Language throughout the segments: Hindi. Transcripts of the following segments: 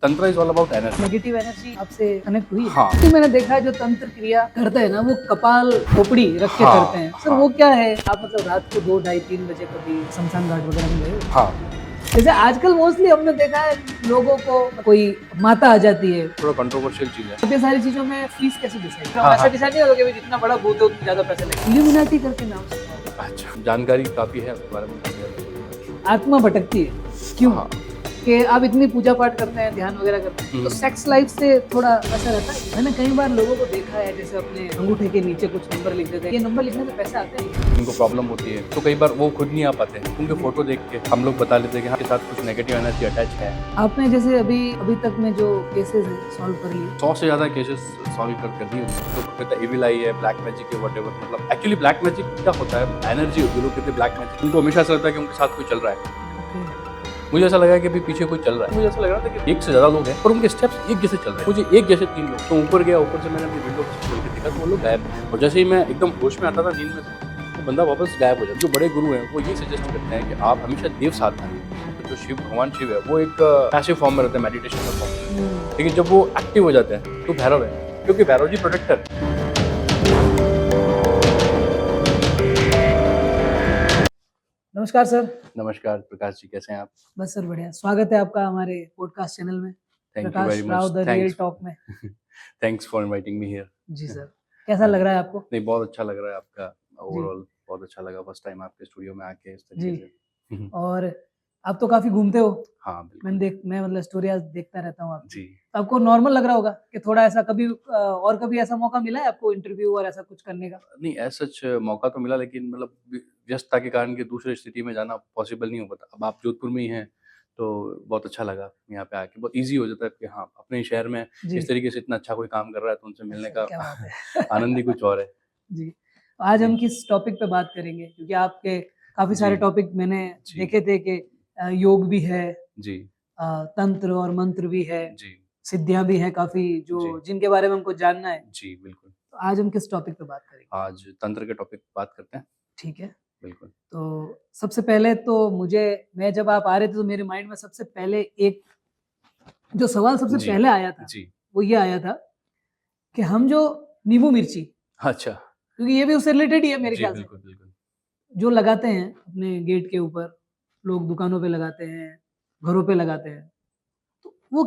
तंत्र is all about energy. Negative energy आपसे कनेक्ट हुई है? हाँ। कि मैंने देखा है जो तंत्र क्रिया करते हैं ना वो कपाल खोपड़ी रख के हाँ, करते हैं सर, हाँ। वो क्या है? आप मतलब रात को 2, ढाई, 3 बजे कभी शमशान घाट वगैरह में गए हो? हाँ, जैसे आजकल मोस्टली हमने देखा है लोगों को कोई माता आ जाती है, थोड़ा कंट्रोवर्शियल चीज है। इतनी सारी चीजों में फीस कैसे डिसाइड? हाँ, ऐसा हाँ। डिसाइड नहीं होगा कि भाई जितना बड़ा भूत है उतनी ज्यादा पैसे लगे। इल्यूमिनाटी करके नाम सुना है? अच्छा, जानकारी काफी है उसके बारे में। आत्मा भटकती है क्यों? हाँ। कि आप इतनी पूजा पाठ करते हैं, ध्यान वगैरह करते हैं, तो सेक्स लाइफ से थोड़ा ऐसा रहता है। मैंने कई बार लोगों को देखा है जैसे अपने अंगूठे के नीचे कुछ नंबर लिख देते हैं, ये नंबर लिखने में पैसे आते हैं? उनको प्रॉब्लम होती है तो कई बार वो खुद नहीं आ पाते हैं, उनके फोटो देख के हम लोग बता लेते हैं कि हाँ, के साथ कुछ नेगेटिव एनर्जी अटैच है। आपने जैसे अभी तक में जो केसेस हैं सॉल्व कर लिए? 100 से ज्यादा केसेस सॉल्व कर दिए उन्होंने। तो कहते एविल आई है, ब्लैक मैजिक है, व्हाटएवर। मतलब एक्चुअली ब्लैक मैजिक क्या होता है? एनर्जी होती है। लोग कहते हैं ब्लैक मैजिक, उनको हमेशा ऐसा लगता है कि उनके साथ कोई चल रहा है। मुझे ऐसा लगा कि अभी पीछे कोई चल रहा है। मुझे ऐसा लग रहा था कि एक से ज्यादा लोग हैं और उनके स्टेप्स एक जैसे चल रहे हैं। मुझे एक जैसे 3 लोग। तो ऊपर गया, ऊपर से मैंने अपनी विंडो खोल के देखा तो वो लोग गायब हैं। और जैसे ही मैं एकदम होश में आता था नींद में से, तो बंदा वापस गायब हो जाता। जो बड़े गुरु हैं वो ये सजेस्ट करते हैं कि आप हमेशा देव साथ हैं। जो शिव भगवान शिव है वो एक पैसिव फॉर्म में रहते हैं, मेडिटेशन का फॉर्म। लेकिन जब वो एक्टिव हो जाते हैं तो भैरव है, क्योंकि भैरव जी प्रोटेक्टर है। नमस्कार सर। नमस्कार प्रकाश जी, कैसे हैं आप? बस सर बढ़िया, स्वागत है आपका हमारे पॉडकास्ट चैनल में, thank you Prakash very Rao much. The real talk में। Thanks for inviting me here. जी सर, कैसा लग रहा है आपको? नहीं, बहुत अच्छा लग रहा है आपका जी ओवरऑल। बहुत अच्छा लगा फर्स्ट टाइम आपके स्टूडियो में आके इस जी। तरीके से। और आप तो काफी घूमते हो, हाँ, बिल्कुल। मैं मतलब स्टोरियाज देखता रहता हूँ आपकी। जी। तो आपको नॉर्मल लग रहा होगा कि थोड़ा ऐसा कभी और कभी ऐसा मौका मिला है आपको इंटरव्यू और ऐसा कुछ करने का? नहीं, एज़ सच मौका तो मिला, लेकिन मतलब व्यस्तता के कारण कि दूसरे सिटी में जाना पॉसिबल नहीं हो पाता। अब आप जोधपुर में ही हैं, तो बहुत अच्छा लगा यहाँ पे आके। बहुत ईज़ी हो जाता है कि हाँ, अपने ही शहर में जी। इस तरीके से इतना अच्छा कोई काम कर रहा है तो उनसे मिलने सर का क्या बात है। आनंद ही कुछ और है। जी। आज जी। हम किस टॉपिक पे बात करेंगे? क्योंकि आपके काफ़ी जी। सारे टॉपिक मैंने जी। देखे थे कि योग भी है, जी। तंत्र और मंत्र भी है, जी। सिद्धियाँ भी हैं काफ़ी जो जी। जिनके बारे में हमको जानना है। जी, बिल्कुल। तो आज हम किस टॉपिक पे बात करेंगे? आज तंत्र के टॉपिक पे बात करते हैं। ठीक है। बिल्कुल। तो सबसे पहले तो मैं जब आप आ रहे थे तो मेरे माइंड में सबसे पहले एक जो सवाल सबसे जी। पहले आया था, जी। वो ये आया था कि हम जो नींबू मिर्ची, अच्छा। क्योंकि ये भी उससे रिलेटेड ही है मेरे जी, ख्याल से, बिल्कुल, बिल्कुल। जो लगाते हैं अपने गेट के ऊपर, लोग दुकानों पे लगाते हैं, घरों पे लगाते हैं, तो वो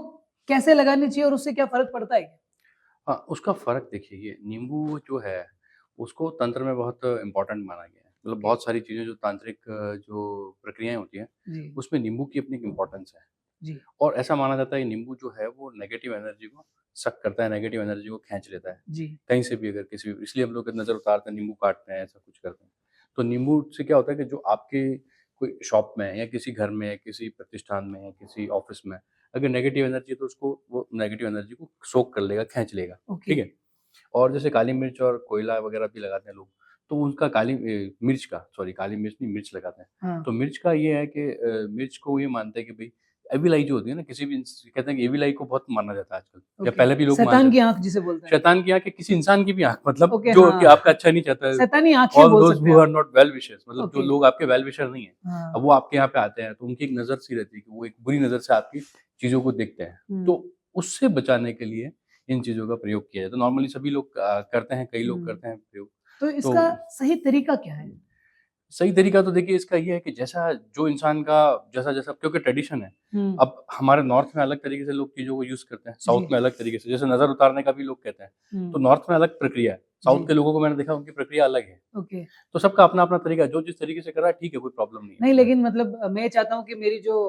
कैसे लगानी चाहिए और उससे क्या फ़र्क पड़ता है क्या? हाँ, उसका फ़र्क देखिए, ये नींबू जो है, उसको तंत्र में बहुत इम्पोर्टेंट माना गया है। मतलब ओके। बहुत सारी चीज़ें जो तांत्रिक जो प्रक्रियाएँ होती हैं, जी, उसमें नींबू की अपनी एक इम्पोर्टेंस है। जी, और ऐसा माना जाता है कि नींबू जो है वो नेगेटिव एनर्जी को सक करता है, नेगेटिव एनर्जी को खींच लेता है। जी, कहीं से भी अगर किसी भी, इसलिए हम लोग नज़र उतारते हैं, नींबू काटते हैं, ऐसा कुछ करते हैं। तो नींबू से क्या होता है कि जो आपके कोई शॉप में या किसी घर में, किसी प्रतिष्ठान में या किसी ऑफ़िस में अगर नेगेटिव एनर्जी है तो उसको वो नेगेटिव एनर्जी को सोक कर लेगा, खींच लेगा। ओके। ठीक है? और जैसे काली मिर्च और कोयला वगैरह भी लगाते हैं लोग, तो उनका मिर्च का, सॉरी, काली मिर्च नहीं, मिर्च लगाते हैं। हाँ, तो मिर्च का ये है कि मिर्च को ये मानते हैं कि भई एविल आई जो होती है ना, किसी भी कहते हैं कि एविल आई को बहुत माना जाता है आजकल, या ओके। पहले भी लोग मानते शैतान थे। की आँख जिसे बोलते हैं। शैतान की आँख या किसी इंसान की भी आँख, मतलब ओके, जो कि हाँ। आपका अच्छा नहीं चाहता है। शैतानी आँखें ऑल बोल दोज़ सकते हैं हू आर आप। नॉट वेल विशर्स, मतलब जो ओके, लोग आपके वेल विशर नहीं हैं, अब हाँ। वो आपके यहाँ पे आते हैं तो उनकी एक नज़र सी रहती है कि वो एक बुरी नज़र से आपकी चीज़ों को देखते हैं। हुँ, तो उससे बचाने के लिए इन चीज़ों का प्रयोग किया जाता है। नॉर्मली सभी लोग करते हैं, कई लोग हुँ। करते हैं प्रयोग। तो तो इसका सही तरीका क्या है? सही तरीका तो देखिए इसका ये है कि जैसा जो इंसान का जैसा-जैसा, क्योंकि ट्रेडिशन है। हुँ, अब हमारे नॉर्थ में अलग तरीके से लोग चीज़ों को यूज़ करते हैं, जी, साउथ में अलग तरीके से, जैसे नज़र उतारने का भी लोग कहते हैं। तो हुँ, नॉर्थ में अलग प्रक्रिया है, जी, साउथ के लोगों को मैंने देखा उनकी प्रक्रिया अलग है। ओके। तो सबका अपना-अपना तरीका है, जो जिस तरीके से कर रहा है ठीक है, कोई प्रॉब्लम नहीं है नहीं उसमें। लेकिन मतलब मैं ये चाहता हूँ कि मेरी जो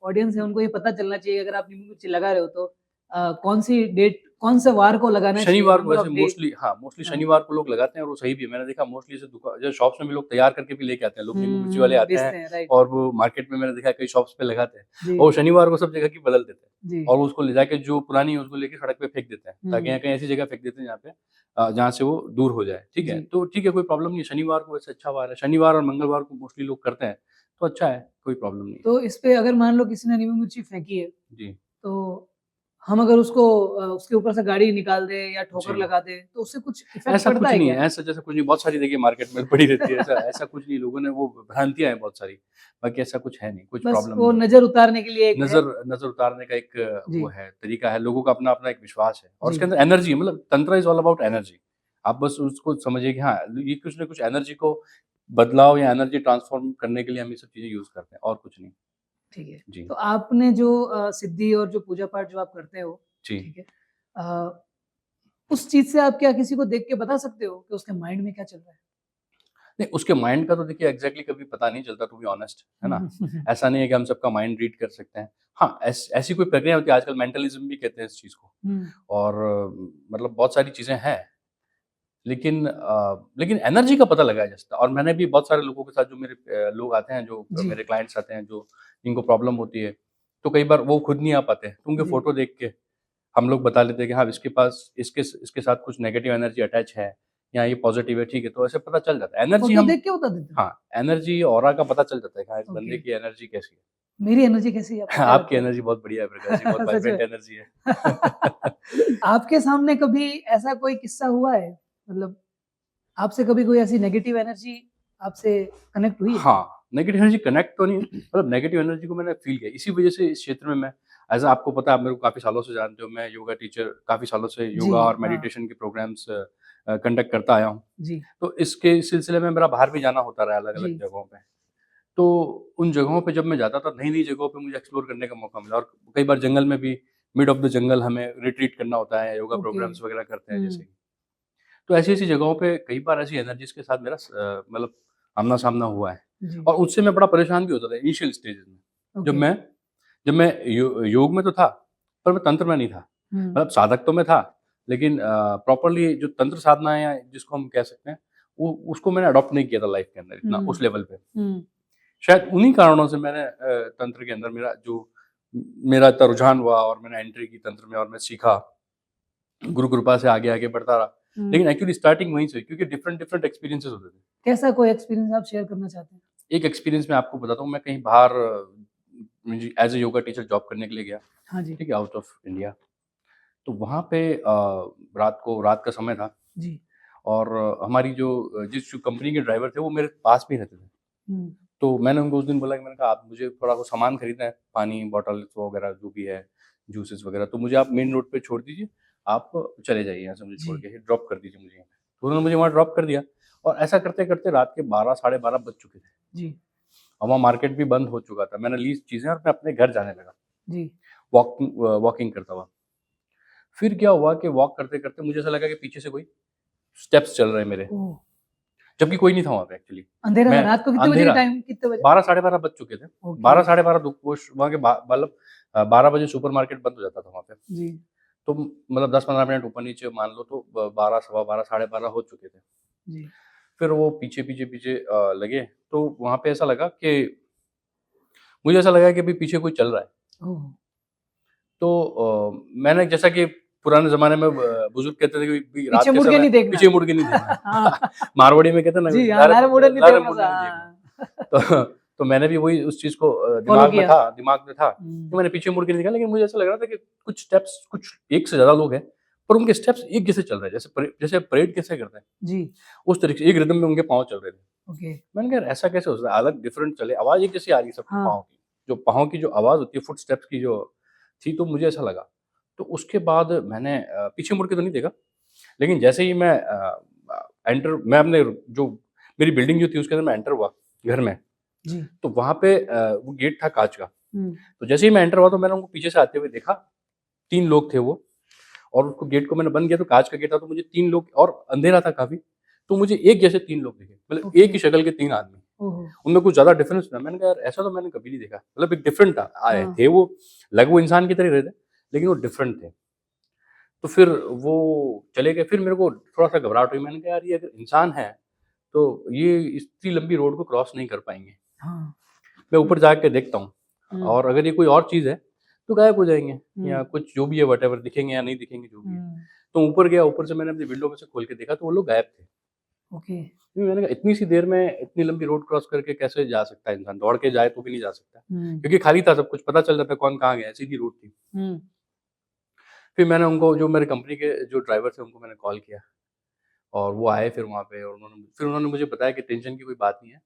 ऑडियंस है उनको ये पता चलना चाहिए अगर आप नींबू मिर्ची लगा रहे हो तो कौन-सी डेट कौन से वार को लगाना चाहिए, शनिवार को नंबर वैसे ऑफ डे? मोस्टली, हाँ, मोस्टली हाँ। शनिवार को लोग लगाते हैं और वो सही भी है। मैंने देखा मोस्टली ऐसे जो शॉप्स में भी लोग तैयार करके भी लेके आते हैं। लोग नींबू मिर्ची वाले आते हैं बेचते हैं, राइट। और वो मार्केट में मैंने देखा है कई शॉप्स पे लगाते हैं जी, और वो शनिवार को सब जगह की बदल देते हैं जी। और उसको ले जाके जो पुरानी है उसको लेके सड़क पे फेंक देते हैं, ताकि हुँ, यहाँ कहीं ऐसी जगह फेंक देते हैं जहाँ पे जहाँ से वो दूर हो जाए। ठीक है? जी। तो ठीक है, कोई प्रॉब्लम नहीं है। शनिवार को वैसे अच्छा वार है। शनिवार और मंगलवार को मोस्टली लोग करते हैं, तो अच्छा है, कोई प्रॉब्लम नहीं है। तो इस पे अगर मान लो किसी ने नींबू मिर्ची फेंकी है, जी। तो हम अगर उसको उसके ऊपर से गाड़ी निकाल दें या ठोकर जी। लगा दें तो उससे कुछ इफेक्ट ऐसा पड़ता कुछ है नहीं क्या? है, ऐसा जैसा कुछ नहीं, बहुत सारी देखिए मार्केट में पड़ी रहती है, ऐसा ऐसा कुछ नहीं, लोगों ने वो भ्रांतियाँ हैं बहुत सारी, बाकी ऐसा कुछ है नहीं, कुछ बस प्रॉब्लम वो नहीं है। नज़र उतारने के लिए एक है। नज़र उतारने का एक वो जी, है, तरीका है, लोगों का अपना-अपना एक विश्वास है और जी। उसके अंदर एनर्जी है, मतलब तंत्र इज़ ऑल अबाउट एनर्जी। आप बस उसको समझिए कि हाँ, ये कुछ न कुछ एनर्जी को बदलाव या एनर्जी ट्रांसफ़ॉर्म करने के लिए हम ये सब चीज़ें यूज़ करते हैं और कुछ नहीं। ठीक है। जी, तो आपने जो सिद्धि और जो पूजा-पाठ जो आप करते हो, जी। ठीक है? उस चीज़ से आप क्या किसी को देख के बता सकते हो कि उसके माइंड में क्या चल रहा है? नहीं, उसके माइंड का तो देखिए एग्ज़ैक्टली कभी पता नहीं चलता, टू बी ऑनेस्ट, है ना? हुँ, ऐसा नहीं है कि हम सबका माइंड रीड कर सकते हैं। हाँ, ऐसी कोई प्रक्रिया होती है, आजकल मेंटलिज़्म भी कहते हैं इस चीज़ को हुँ, और मतलब बहुत सारी चीज़ें हैं। लेकिन एनर्जी का पता लगाया जा सकता है और मैंने भी बहुत सारे लोगों के साथ जो मेरे लोग आते हैं, जो जी, मेरे क्लाइंट्स आते हैं, जो जिनको प्रॉब्लम होती है, तो कई बार वो खुद नहीं आ पाते, तो उनके जी। फ़ोटो देख के हम लोग बता लेते हैं कि हाँ, इसके पास इसके साथ कुछ नेगेटिव एनर्जी अटैच है या ये पॉज़िटिव है, ठीक है, तो ऐसे पता चल जाता है। एनर्जी फ़ोटो हम देख के बता देते हो? हाँ, एनर्जी ऑरा का पता चल जाता है कि हाँ, इस ओके। बंदे की एनर्जी कैसी है। मेरी एनर्जी कैसी है, आपको क्या आपकी लगता एनर्जी बहुत बढ़िया है प्रकाश जी, बहुत है? सच वाइब्रेंट में? एनर्जी है। आपके सामने कभी ऐसा कोई किस्सा हुआ है? मतलब आपसे कभी कोई ऐसी नेगेटिव एनर्जी आपसे कनेक्ट हुई है? हाँ, नेगेटिव एनर्जी कनेक्ट तो नहीं, मतलब नेगेटिव एनर्जी को मैंने फ़ील किया। इसी वज़ह से इस क्षेत्र में मैं आपको पता है, आप मेरे को काफ़ी सालों से जानते हो, मैं योगा टीचर काफ़ी सालों से जी, योगा और हाँ। मेडिटेशन के प्रोग्राम्स कंडक्ट करता आया हूँ। जी, तो इसके सिलसिले में मेरा बाहर भी जाना होता रहा है अलग-अलग जी, जगहों पे। तो उन जगहों पे जब मैं जाता था, नई-नई जगहों पे मुझे एक्सप्लोर करने का मौका मिला और कई बार जंगल में भी मिड ऑफ द जंगल हमें रिट्रीट करना होता है, योगा ओके। प्रोग्राम्स वग़ैरह करते हैं जैसे हुँ, कि। तो ऐसी-ऐसी जगहों पे कई बार ऐसी एनर्जीज़ के साथ मेरा मतलब आमना-सामना हुआ है जी, और उससे मैं बड़ा परेशान भी होता था इनिशियल स्टेजेज़ में। जब ओके। मैं जब मैं योग में तो था, पर मैं तंत्र में नहीं था। हुँ, मतलब साधक तो मैं था, लेकिन प्रॉपर्ली जो तंत्र साधना है या जिसको हम कह सकते हैं, वो उसको मैंने अडॉप्ट नहीं किया था लाइफ़ के अंदर इतना हुँ, उस लेवल पे। हुँ, शायद उन्हीं कारणों से मैंने तंत्र के अंदर मेरा इतना रुझान हुआ और मैंने एंट्री की तंत्र में और मैं सीखा। गुरु कृपा से आगे-आगे बढ़ता रहा। हुँ। लेकिन एक्चुअली स्टार्टिंग वहीं से हुई क्योंकि डिफरेंट एक्सपीरियंसेस होते थे। कैसा कोई एक्सपीरियंस आप शेयर करना चाहते हैं? एक एक्सपीरियंस मैं आपको बताता हूँ, मैं कहीं बाहर मुझे as a yoga teacher job करने के लिए गया, हाँ जी, ठीक है, आउट ऑफ इंडिया। तो वहाँ पे रात का समय था जी। और हमारी जिस कंपनी के ड्राइवर थे, वो मेरे पास में ही रहते थे। हुँ, तो मैंने उनको उस दिन बोला कि मैंने कहा, "आप मुझे थोड़ा कुछ सामान खरीदना है, पानी बॉटल वगैरह जो भी है, जूसेस वगैरह, तो मुझे आप मेन रोड पे छोड़ दीजिए, आप चले जाइए यहाँ से मुझे छोड़ जी। के, ड्रॉप कर दीजिए मुझे यहाँ पे।" तो उन्होंने मुझे वहाँ ड्रॉप कर दिया और ऐसा करते-करते रात के 12 साढ़े 12 बज चुके थे जी, और वहाँ मार्केट भी बंद हो चुका था। मैंने ली चीज़ें और मैं अपने घर जाने लगा, जी। वॉकिंग करता हुआ। फिर क्या हुआ कि वॉक करते-करते मुझे ऐसा लगा कि पीछे से कोई स्टेप्स चल रहे हैं मेरे, ओह! जबकि कोई नहीं था वहाँ पे एक्चुअली। अंधेरा था, मैं रात को कितने बजे का अंधेरा टाइम कितने बजे? 12 साढ़े 12 बज चुके थे। ओके, 12 साढ़े 12 वहाँ के मतलब 12 बजे सुपरमार्केट बंद हो जाता था वहाँ पे। जी, तो मतलब 10-15 मिनट ऊपर-नीचे मान लो तो 12 सवा 12 साढ़े 12 हो चुके थे। जी। फिर वो पीछे लगे तो वहाँ पे ऐसा लगा कि मुझे ऐसा लगा कि अभी पीछे कोई चल रहा है। ओह! तो मैंने जैसा कि पुराने ज़माने में बुज़ुर्ग कहते थे कि रात पीछे के मुड़ के समय नहीं देखना। पीछे मुड़ के नहीं देखना। हाँ, मारवाड़ी में कहते हैं ना, जी हाँ, नारे मुड़े नहीं लारे देखना मुड़ने सा नहीं देखना। हाँ। तो तो मैंने भी वही उस चीज़ को फ़ॉलो किया। दिमाग में था, हुँ, तो मैंने पीछे मुड़ के नहीं देखा, लेकिन मुझे ऐसा लग रहा था कि कुछ स्टेप्स कुछ एक से ज़्यादा लोग हैं, पर उनके स्टेप्स एक जैसे चल रहे हैं, जैसे परेड कैसे करते हैं, जी, उस तरीके से एक रिदम में उनके पाँव चल रहे थे। ओके। मैंने कहा यार ऐसा कैसे हो सकता है? अलग डिफरेंट चले, आवाज़ एक जैसी आ रही है सबकी हाँ, पाँव की। जो पाँव की जो आवाज़ होती है, फुटस्टेप्स की जो थी, तो मुझे ऐसा लगा। तो उसके बाद मैंने पीछे मुड़ के तो नहीं देखा, लेकिन जैसे ही मैं अपने जो मेरी बिल्डिंग जो थी उसके अंदर मैं एंटर हुआ घर में, जी। तो वहाँ पे वो गेट था काँच का। हुँ, तो जैसे ही मैं एंटर हुआ तो मैंने उनको पीछे से आते हुए देखा, 3 लोग थे वो और उसको गेट को मैंने बंद किया तो काँच का गेट था, तो मुझे 3 लोग और अंधेरा था काफ़ी, तो मुझे एक जैसे 3 लोग दिखे, मतलब ओके। एक ही शक्ल के 3 आदमी। ओहो! उनमें कुछ ज़्यादा डिफरेंस था। मैंने कहा यार ऐसा तो मैंने कभी नहीं देखा। मतलब एक डिफरेंट था, आए हाँ, थे वो, लगे वो इंसान की तरह ही रहे थे, लेकिन वो डिफरेंट थे। तो फिर वो चले गए, फिर मेरे को थोड़ा-सा घबराहट हुई। मैंने कहा यार ये अगर इंसान है, तो ये इतनी लंबी रोड को क्रॉस नहीं कर पाएँगे। हाँ। मैं ऊपर जाके देखता हूँ हुँ, और अगर ये कोई और चीज़ है, तो गायब हो जाएँगे या हुँ, कुछ जो भी है व्हाटएवर दिखेंगे या नहीं दिखेंगे जो भी है। हुँ, तो ऊपर गया, ऊपर से मैंने अपनी विंडो में से खोल के देखा तो वो लोग गायब थे। ओके। फिर मैंने कहा इतनी सी देर में इतनी लंबी रोड क्रॉस करके कैसे जा सकता है इंसान? दौड़ के जाए तो भी नहीं जा सकता। हुँ, क्योंकि खाली था सब कुछ, पता चल जाता कौन कहाँ गया है, सीधी रोड थी। हुँ, फिर मैंने उनको, जो मेरे कंपनी के जो ड्राइवर थे, उनको मैंने कॉल किया और वो आए फिर वहाँ पे, और उन्होंने मुझे बताया कि टेंशन की कोई बात नहीं है,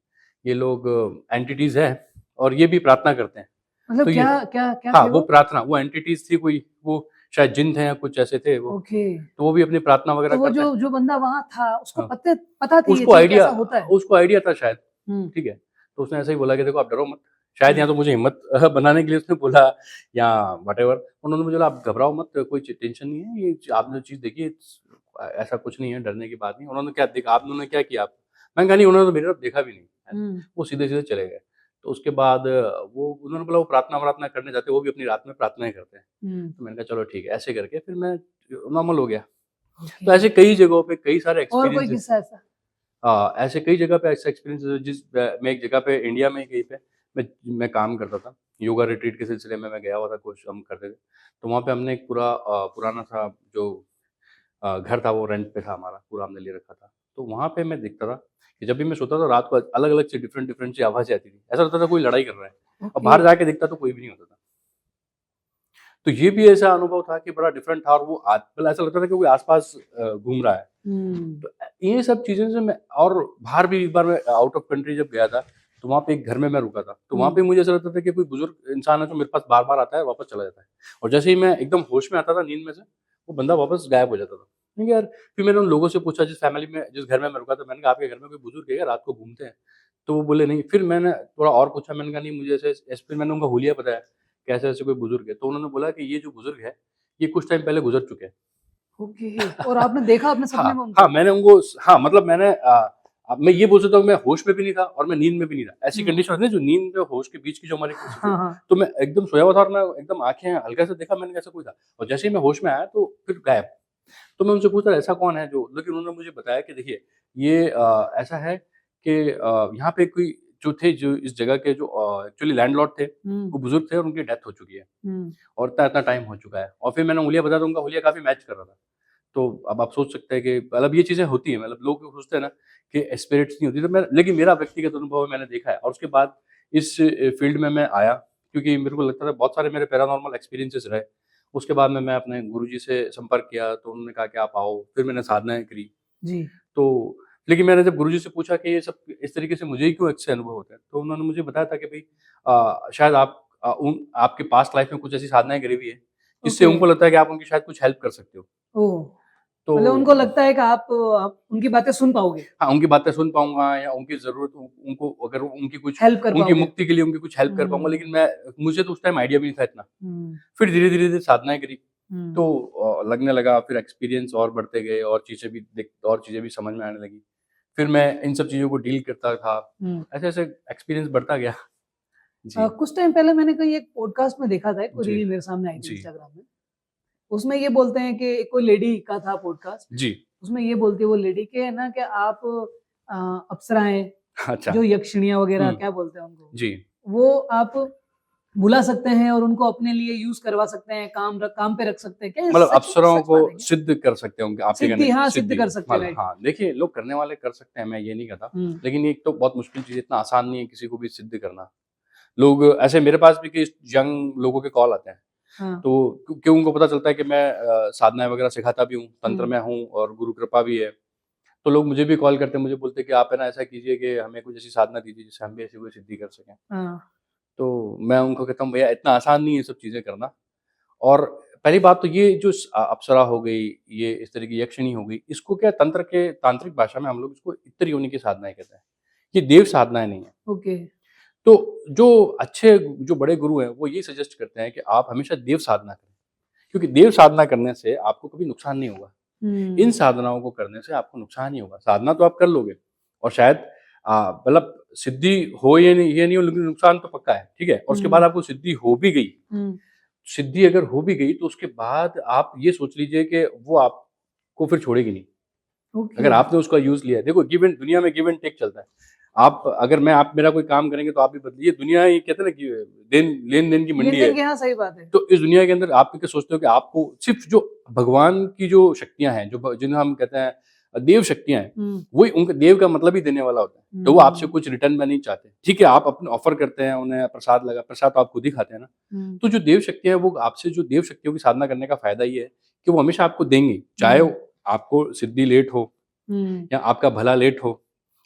ये लोग एंटिटीज़ हैं और ये भी प्रार्थना करते हैं। मतलब तो ये, क्या क्या क्या हाँ, थे वो वो? प्रार्थना, वो एंटिटीज़ थी कोई, वो शायद जिन थे या कुछ ऐसे थे वो, ओके। तो वो भी अपनी प्रार्थना तो वगैरह वो करते हैं। जो बंदा वहाँ था उसको हाँ, पता थी ये चीज़ कि ऐसा होता है? उसको आइडिया था शायद, हुँ। ठीक है? तो उसने ऐसे ही बोला कि देखो आप डरो मत, शायद या तो मुझे हिम्मत बनाने के लिए उसने बोला या व्हाटएवर, उन्होंने मुझे बोला आप घबराओ मत, कोई टेंशन नहीं है, ये आपने जो चीज़ देखी है, ऐसा कुछ नहीं है, डरने की बात नहीं। उन्होंने क्या देखा, आप लोगों ने क्या किया? मैंने कहा नहीं, उन्होंने तो मेरी तरफ देखा भी नहीं, हुँ। वो सीधे-सीधे चले गए। तो उसके बाद वो, उन्होंने बोला वो प्रार्थना-वार्थना करने जाते हैं, वो भी अपनी रात में प्रार्थनाएँ करते हैं। हुँ। तो मैंने कहा चलो ठीक है, ऐसे करके फिर मैं नॉर्मल हो गया। तो ओके। ऐसे कई जगहों पे कई सारे और कोई एक्सपीरियंसेस, किस्सा ऐसा? ऐसे कई जगह पे ऐसा एक्सपीरियंस, मैं एक जगह पे इंडिया में ही कहीं पे मैं काम करता था। योगा रिट्रीट के सिलसिले में मैं गया हुआ था, कुछ हम करते थे। तो वहाँ पे हमने एक पूरा पुराना-सा जो घर था, वो रेंट पे था हमारा, पूरा हमने ले रखा था। तो वहाँ पे मैं देखता था कि जब भी मैं सोता था रात को अलग-अलग सी डिफरेंट-डिफरेंट सी आवाज़ें आती थी। ऐसा लगता था कोई लड़ाई कर रहा है, और ओके। बाहर जाके देखता तो कोई भी नहीं होता था। तो ये भी ऐसा अनुभव था कि बड़ा डिफरेंट था, और वो मतलब ऐसा लगता था कि कोई आस-पास घूम रहा है। हुँ। तो ये सब चीज़ें से मैं, और बाहर भी एक बार मैं आउट ऑफ कंट्री जब गया था, तो वहाँ पे एक घर में मैं रुका था। तो वहाँ हुँ। पे मुझे ऐसा लगता था कि कोई बुजुर्ग इंसान है जो मेरे पास बार-बार आता है, वापस चला जाता है। और जैसे ही मैं एकदम होश में आता था नींद में से, वो बंदा वापस गायब हो जाता था। मैंने कहा यार, फिर मैंने उन लोगों से पूछा जिस फैमिली में, जिस घर में मैं रुका था, मैंने कहा आपके घर में कोई बुजुर्ग है क्या, रात को घूमते हैं? तो वो बोले नहीं। फिर मैंने थोड़ा और पूछा, मैंने कहा नहीं मुझे ऐसे फिर मैंने उनको हुलिया बताया कि ऐसे-ऐसे कोई बुजुर्ग है। तो उन्होंने बोला कि ये जो बुजुर्ग है, ये कुछ टाइम पहले गुज़र चुके हैं। ओके। और आपने देखा अपने सपने में हाँ, हाँ, उनको? मैंने उनको हाँ, मतलब मैंने अब मैं ये बोल सकता हूँ, मैं होश में भी नहीं था और मैं नींद में भी नहीं था। ऐसी हुँ। कंडीशन होती है ना, जो नींद और होश के बीच की जो हमारी स्थिति है, हाँ, हाँ। तो मैं एकदम सोया हुआ था और मैं एकदम आँखें हल्का सा देखा, मैंने कहा ऐसा कोई था, और जैसे ही मैं होश में आया तो फिर गायब। तो मैं उनसे पूछा ऐसा कौन है जो, लेकिन उन्होंने मुझे बताया कि देखिए ये ऐसा है कि यहाँ पे कोई जो थे, जो इस जगह के जो एक्चुअली लैंडलॉर्ड थे, हुँ। वो बुजुर्ग थे और उनकी डेथ हो चुकी है, हुँ। और इतना-इतना टाइम हो चुका है, और फिर मैंने हुलिया बताया तो उनका हुलिया काफ़ी मैच कर रहा था। तो अब आप सोच सकते हैं कि मतलब ये चीज़ें होती हैं, मतलब लोग सोचते हैं ना कि स्पिरिट्स नहीं होती, तो मैं, लेकिन मेरा व्यक्तिगत अनुभव है, मैंने देखा है। और उसके बाद इस फील्ड में मैं आया, क्योंकि मेरे को लगता था बहुत सारे मेरे पैरानॉर्मल एक्सपीरियंसेस रहे। उसके बाद में मैं अपने गुरुजी से संपर्क किया, तो उन्होंने कहा कि आप आओ, फिर मैंने साधनाएँ करी। जी। तो लेकिन मैंने जब गुरुजी से पूछा कि ये सब इस तरीके से मुझे ही क्यों अच्छे अनुभव होते हैं, तो उन्होंने मुझे बताया था कि भई शायद आप आपके पास्ट लाइफ में कुछ ऐसी साधनाएँ करी हुई है, जिससे ओके। उनको लगता है कि आप उनकी शायद कुछ हेल्प कर सकते हो। ओह! तो मतलब उनको लगता है कि आप उनकी बातें सुन पाओगे, हाँ, उनकी बातें सुन पाऊँगा, या उनकी ज़रूरत उनको अगर उनकी कुछ, हेल्प कर उनकी पाओगे। मुक्ति के लिए उनकी कुछ हेल्प कर पाऊँगा, हुँ। लेकिन मुझे तो उस टाइम आइडिया भी नहीं था इतना। हुँ। फिर धीरे-धीरे साधनाएँ करी, हुँ। तो लगने लगा, फिर एक्सपीरियंस और बढ़ते गए, और चीज़ें भी समझ में आने लगी। फिर मैं इन सब चीज़ों को डील करता था। हुँ। ऐसे-ऐसे एक्सपीरियंस बढ़ता गया। जी, कुछ टाइम पहले मैंने कहीं एक पॉडकास्ट में देखा था, एक जी, रील मेरे सामने आई थी जी, इंस्टाग्राम में। उसमें ये बोलते हैं कि कोई लेडी का था पॉडकास्ट, जी। उसमें ये बोलती है वो लेडी कि है ना कि आप अप्सराएँ, अच्छा। जो यक्षिणियाँ वगैरह हुँ, क्या बोलते हैं उनको, जी। वो आप बुला सकते हैं और उनको अपने लिए यूज़ करवा सकते हैं, काम पे रख सकते हैं। क्या ये मतलब सच अप्सराओं सच को बात है क्या? सिद्ध कर सकते हैं उनके, आपके कहने सिद्धि, हाँ, सिद्ध सिद्धि। कर सकते हैं, मतलब राइट। हाँ, देखिए लोग करने वाले कर सकते हैं, मैं ये नहीं कहता। हुँ। लेकिन एक तो बहुत मुश्किल चीज़ है, इतना आसान नहीं है किसी को भी सिद्ध करना। लोग ऐसे, मेरे पास भी कई यंग लोगों के कॉल आते हैं, हाँ। तो क्योंकि उनको पता चलता है कि मैं साधनाएँ वगैरह सिखाता भी हूँ, तंत्र हुँ। में हूँ और गुरु कृपा भी है। तो लोग मुझे भी कॉल करते हैं, मुझे बोलते हैं कि आप है ना ऐसा कीजिए कि हमें कुछ ऐसी साधना दीजिए जिससे हम भी ऐसी कोई सिद्धि कर सकें। हाँ। तो मैं उनको कहता हूँ भैया इतना आसान नहीं है ये सब चीज़ें करना। और पहली बात तो ये जो अप्सरा हो गई, ये इस तरह की यक्षिणी हो गई, इसको क्या तंत्र के तांत्रिक भाषा में हम लोग इसको इत्र योनि की साधनाएँ कहते हैं। ये देव साधनाएँ नहीं है। ओके। तो जो अच्छे, जो बड़े गुरु हैं, वो ये सजेस्ट करते हैं कि आप हमेशा देव साधना करें, क्योंकि देव साधना करने से आपको कभी नुकसान नहीं होगा। इन हुँ। साधनाओं को करने से आपको नुकसान ही होगा। साधना तो आप कर लोगे और शायद मतलब सिद्धि हो या नहीं, ये नहीं हो, लेकिन नुकसान तो पक्का है, ठीक है? और उसके बाद हुँ। आपको सिद्धि हो भी गई, हुँ। सिद्धि अगर हो भी गई, तो उसके बाद आप ये सोच लीजिए कि वो आपको फिर छोड़ेगी नहीं। ओके। अगर आपने उसका यूज़ लिया है, देखो दुनिया में गिव एंड टेक चलता है। आप मेरा कोई काम करेंगे तो आप भी बदलिए, दुनिया ये कहते हैं ना कि लेन-देन की मंडी है। लेन-देन के हाँ, सही बात है। तो इस दुनिया के अंदर आप क्या सोचते हो कि आपको सिर्फ़ जो भगवान की जो शक्तियाँ हैं, जो जिन्हें हम कहते हैं देव शक्तियां हैं, हम्म, वही उनका देव का मतलब ही देने वाला होता है। तो वो आपसे कुछ रिटर्न में नहीं चाहते। ठीक है, आप अपने ऑफर करते हैं उन्हें प्रसाद लगा, प्रसाद तो आप खुद ही खाते हैं ना। हम्म, तो जो देव शक्तियां है वो आपसे, जो देव शक्तियों की साधना करने का फायदा ये है कि वो हमेशा आपको देंगी, चाहे आपको सिद्धि लेट हो हम्म, या आपका भला लेट हो,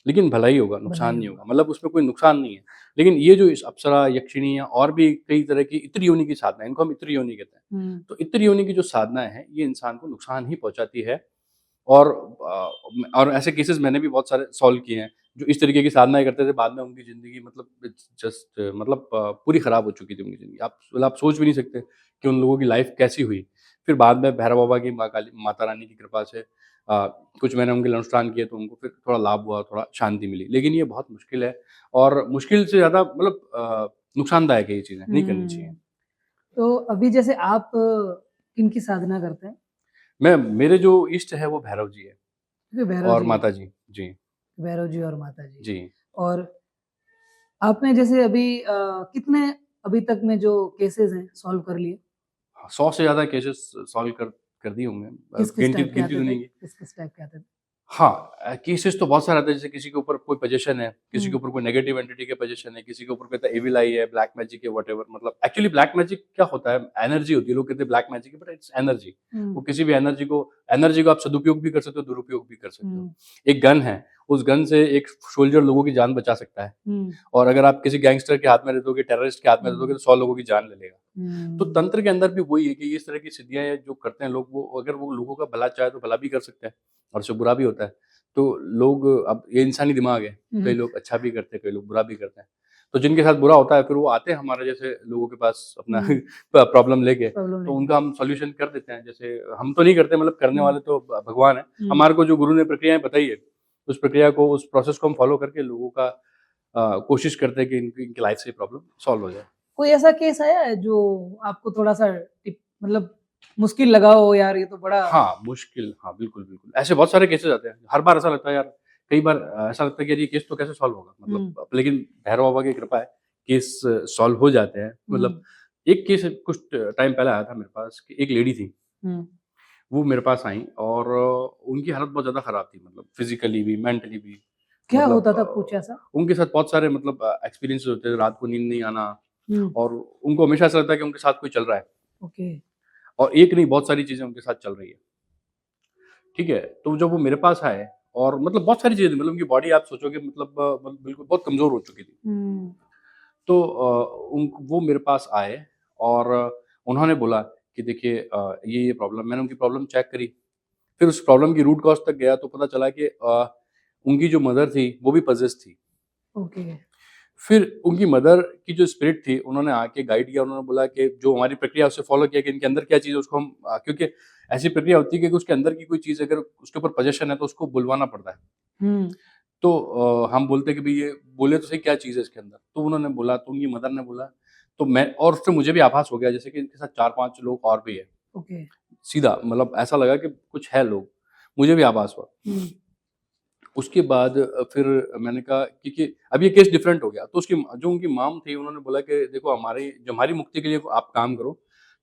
लेकिन भला ही होगा, नुकसान भलाई नहीं होगा। होगा। मतलब उसमें कोई नुकसान नहीं है। लेकिन ये जो इस अप्सरा, यक्षिणी या और भी कई तरह की इत्र योनि की साधना है, इनको हम इत्र योनि कहते हैं। हम्म, तो इत्र योनि की जो साधनाएँ हैं, ये इंसान को नुकसान ही पहुँचाती है। और और ऐसे केसेस मैंने भी बहुत सारे सॉल्व किए हैं, जो इस तरीके की साधनाएँ करते थे, बाद में उनकी ज़िंदगी मतलब इट्स जस्ट मतलब पूरी खराब हो चुकी थी उनकी ज़िंदगी। आप मतलब आप सोच भी नहीं सकते कि उन लोगों की लाइफ़ कैसी हुई। फिर बाद में भैरव बाबा की, माता रानी की कृपा से कुछ मैंने उनके अनुष्ठान किए तो उनको फिर थोड़ा लाभ हुआ, थोड़ा शांति मिली। लेकिन ये बहुत मुश्किल है और मुश्किल से ज़्यादा मतलब नुकसानदायक है ये चीज़ें, नहीं करनी चाहिए। हम्म। तो अभी जैसे आप किनकी साधना करते हैं? मेरे जो इष्ट है वो भैरव जी है क्योंकि भैरव और जी, माता जी। जी, भैरव जी और माता जी। जी। और आपने जैसे अभी कितने अभी तक में जो केसेस हैं सॉल्व कर लिए? हाँ, 100 से ज़्यादा केसेस सॉल्व कर दिए होंगे। किस किस गिनती टाइप के गिनती आते तो थे? नहीं है। किस किस टाइप के आते थे? हाँ, केसेस तो बहुत सारे आते हैं, जैसे किसी के ऊपर कोई पोजेशन है, किसी के हम्म, ऊपर कोई नेगेटिव एंटिटी के पोजेशन है, किसी के ऊपर कहता है एविल आई है, ब्लैक मैजिक है, व्हाटएवर। मतलब एक्चुअली ब्लैक मैजिक क्या होता है? एनर्जी होती है। लोग कहते हैं ब्लैक मैजिक है, बट इट्स एनर्जी। वो किसी भी एनर्जी को आप सदुपयोग भी कर सकते हो, दुरुपयोग भी कर सकते हो। हम्म, एक गन है, उस गन से एक सोल्जर लोगों की जान बचा सकता है। हम्म, और अगर आप किसी गैंगस्टर के हाथ में दे दोगे, टेररिस्ट के हाथ में दे दोगे, हम्म, तो 100 लोगों की जान ले लेगा। तो हम्म, तंत्र के अंदर भी वही है कि इस तरह की सिद्धियाँ जो करते हैं लोग, वो अगर वो लोगों का भला चाहे तो भला भी कर सकते हैं और उससे बुरा भी होता है। तो लोग, अब ये इंसानी दिमाग है, कई हम्म, लोग अच्छा भी करते हैं, कई लोग बुरा भी करते हैं। तो जिनके साथ बुरा होता है फिर वो आते हैं हमारे जैसे लोगों के पास अपना हम्म, प्रॉब्लम लेके, प्रॉब्लम तो लेके। उनका हम सॉल्यूशन कर देते हैं। जैसे हम तो नहीं करते, मतलब करने हम्म, वाले तो भगवान है। हम्म। हमारे को जो गुरु ने प्रक्रियाएँ बताई है, उस प्रक्रिया को, उस प्रोसेस को हम फॉलो करके लोगों का कोशिश करते हैं कि इनकी इनकी लाइफ से प्रॉब्लम सॉल्व हो जाए। कोई ऐसा केस आया है जो आपको थोड़ा-सा मतलब मुश्किल लगा हो यार ये तो बड़ा हाँ, मुश्किल, हाँ, बिल्कुल, बिल्कुल। ऐसे बहुत सारे केसेस आते हैं। हर बार ऐसा लगता है यार, कई बार ऐसा लगता है कि यार ये केस तो कैसे सॉल्व होगा? हुँ, मतलब लेकिन भैरव बाबा की कृपा है, केस सॉल्व हो जाते हैं। हुँ, मतलब एक केस कुछ टाइम पहले आया था मेरे पास कि एक लेडी थी, हुँ। वो मेरे पास आईं और उनकी हालत बहुत ज़्यादा खराब थी, मतलब फिज़िकली भी, मेंटली भी। क्या मतलब होता था कुछ ऐसा? उनके साथ बहुत सारे मतलब एक्सपीरियंसेस होते थे, रात को नींद नहीं आना हुँ, और उनको हमेशा ऐसा लगता है कि उनके साथ कोई चल रहा है ओके। और एक नहीं, बहुत सारी चीज़ें उनके साथ चल रही है। ठीक है? तो जब वो मेरे पास आए और मतलब बहुत सारी चीज़ें, मतलब उनकी बॉडी आप सोचोगे मतलब बिल्कुल बहुत कमज़ोर हो चुकी थी। हुँ, तो उन वो मेरे पास आए और उन्होंने बोला कि देखिए ये प्रॉब्लम, मैंने उनकी प्रॉब्लम चेक करी। फिर उस प्रॉब्लम की रूट कॉज़ तक गया तो पता चला कि उनकी जो मदर थी वो भी पॉसेस्ड थी। ओके। फिर उनकी मदर की जो स्पिरिट थी, उन्होंने आके गाइड किया, उन्होंने बोला कि जो हमारी प्रक्रिया है उससे फ़ॉलो किया कि इनके अंदर क्या चीज़ है उसको हम क्योंकि ऐसी प्रक्रिया होती है कि उसके अंदर की कोई चीज़ अगर उसके ऊपर पजेशन है तो उसको बुलवाना पड़ता है। हुँ, तो हम बोलते हैं कि भई ये बोले तो सही क्या चीज़ है इसके अंदर? तो उन्होंने बोला, तो उनकी मदर ने बोला, तो मैं और उससे मुझे भी आभास हो गया जैसे कि इनके साथ 4-5 लोग और भी हैं। ओके। सीधा मतलब ऐसा लगा कि कुछ है लोग, मुझे भी आभास हुआ। हुँ, उसके बाद फिर मैंने कहा क्योंकि अब ये केस डिफरेंट हो गया, तो उसकी जो उनकी मॉम थी उन्होंने बोला कि देखो हमारी मुक्ति के लिए आप काम करो,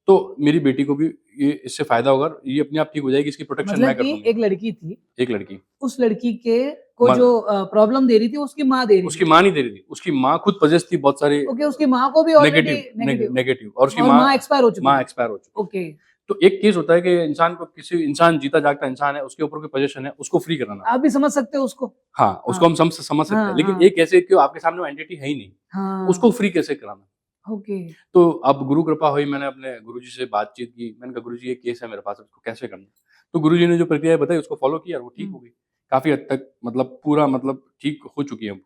तो मेरी बेटी को भी ये इससे फ़ायदा होगा, ये अपने आप ठीक हो जाएगी, इसकी प्रोटेक्शन मतलब मैं कर कि दूँगी। एक लड़की थी, एक लड़की, उस लड़की के को मद जो प्रॉब्लम दे रही थी उसकी माँ दे रही उसकी थी। माँ नहीं दे रही थी, उसकी माँ खुद पॉसेस थी बहुत सारी ओके, उसकी माँ को भी ऑलरेडी नेगेटिव नेगेटिव और उसकी और माँ एक्सपायर हो चुकी माँ थी। एक्सपायर हो चुकी थी। ओके, तो एक केस होता है कि इंसान जीता जागता इंसान है, उसके ऊपर कोई पोज़ीशन है, उसको फ्री कराना। आप भी समझ सकते हो उसको? हाँ, हाँ, उसको हम समझ सकते हैं, हाँ, लेकिन हाँ, एक ऐसे कि आपके सामने वो एंटिटी है ही नहीं, उसको हाँ, फ्री कैसे कराना? ओके। तो अब गुरु कृपा हुई, मैंने अपने गुरुजी से बातचीत की, मैंने कहा गुरुजी ये केस है मेरे पास, इसको कैसे करना है? तो गुरुजी ने जो प्रक्रिया बताई उसको फ़ॉलो किया और वो ठीक हुँ, हो गई। काफ़ी हद तक मतलब पूरा मतलब ठीक हो चुकी है वो,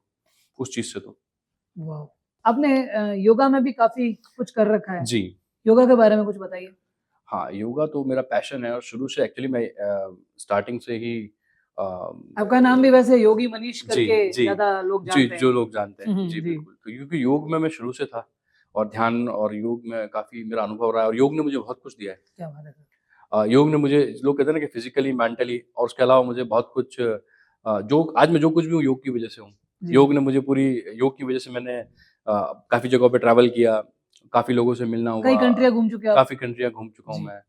उस चीज़ से तो। वाओ! आपने योगा में भी काफ़ी कुछ कर रखा है। जी। योगा के बारे में कुछ बताइए? हाँ, योगा तो मेरा पैशन है और शुरू से एक्चुअली मैं स्टार्टिंग से ही अ, आपका नाम भी वैसे योगी मनीष जी, करके जी। ज़्यादा लोग जी, जानते हैं। जो लोग जानते हैं। हुँ, हुँ, जी, जी। बिल्कुल। तो क्योंकि योग में मैं शुरू से था और ध्यान और योग में काफ़ी मेरा अनुभव रहा है और योग ने मुझे बहुत कुछ दिया है। क्या बात है सर! योग ने मुझे, लोग कहते हैं ना कि फिज़िकली, मेंटली और उसके अलावा मुझे बहुत कुछ जो आज मैं जो कुछ भी हूँ योग की वज़ह से हूँ। जी। योग ने मुझे पूरी योग की वज़ह से मैंने काफ़ी जगहों पे ट्रैवल किया, काफ़ी लोगों से मिलना कई हुआ, कंट्रियाँ घूम चुके आप? काफ़ी कंट्रियाँ घूम चुका हूँ जी। मैं।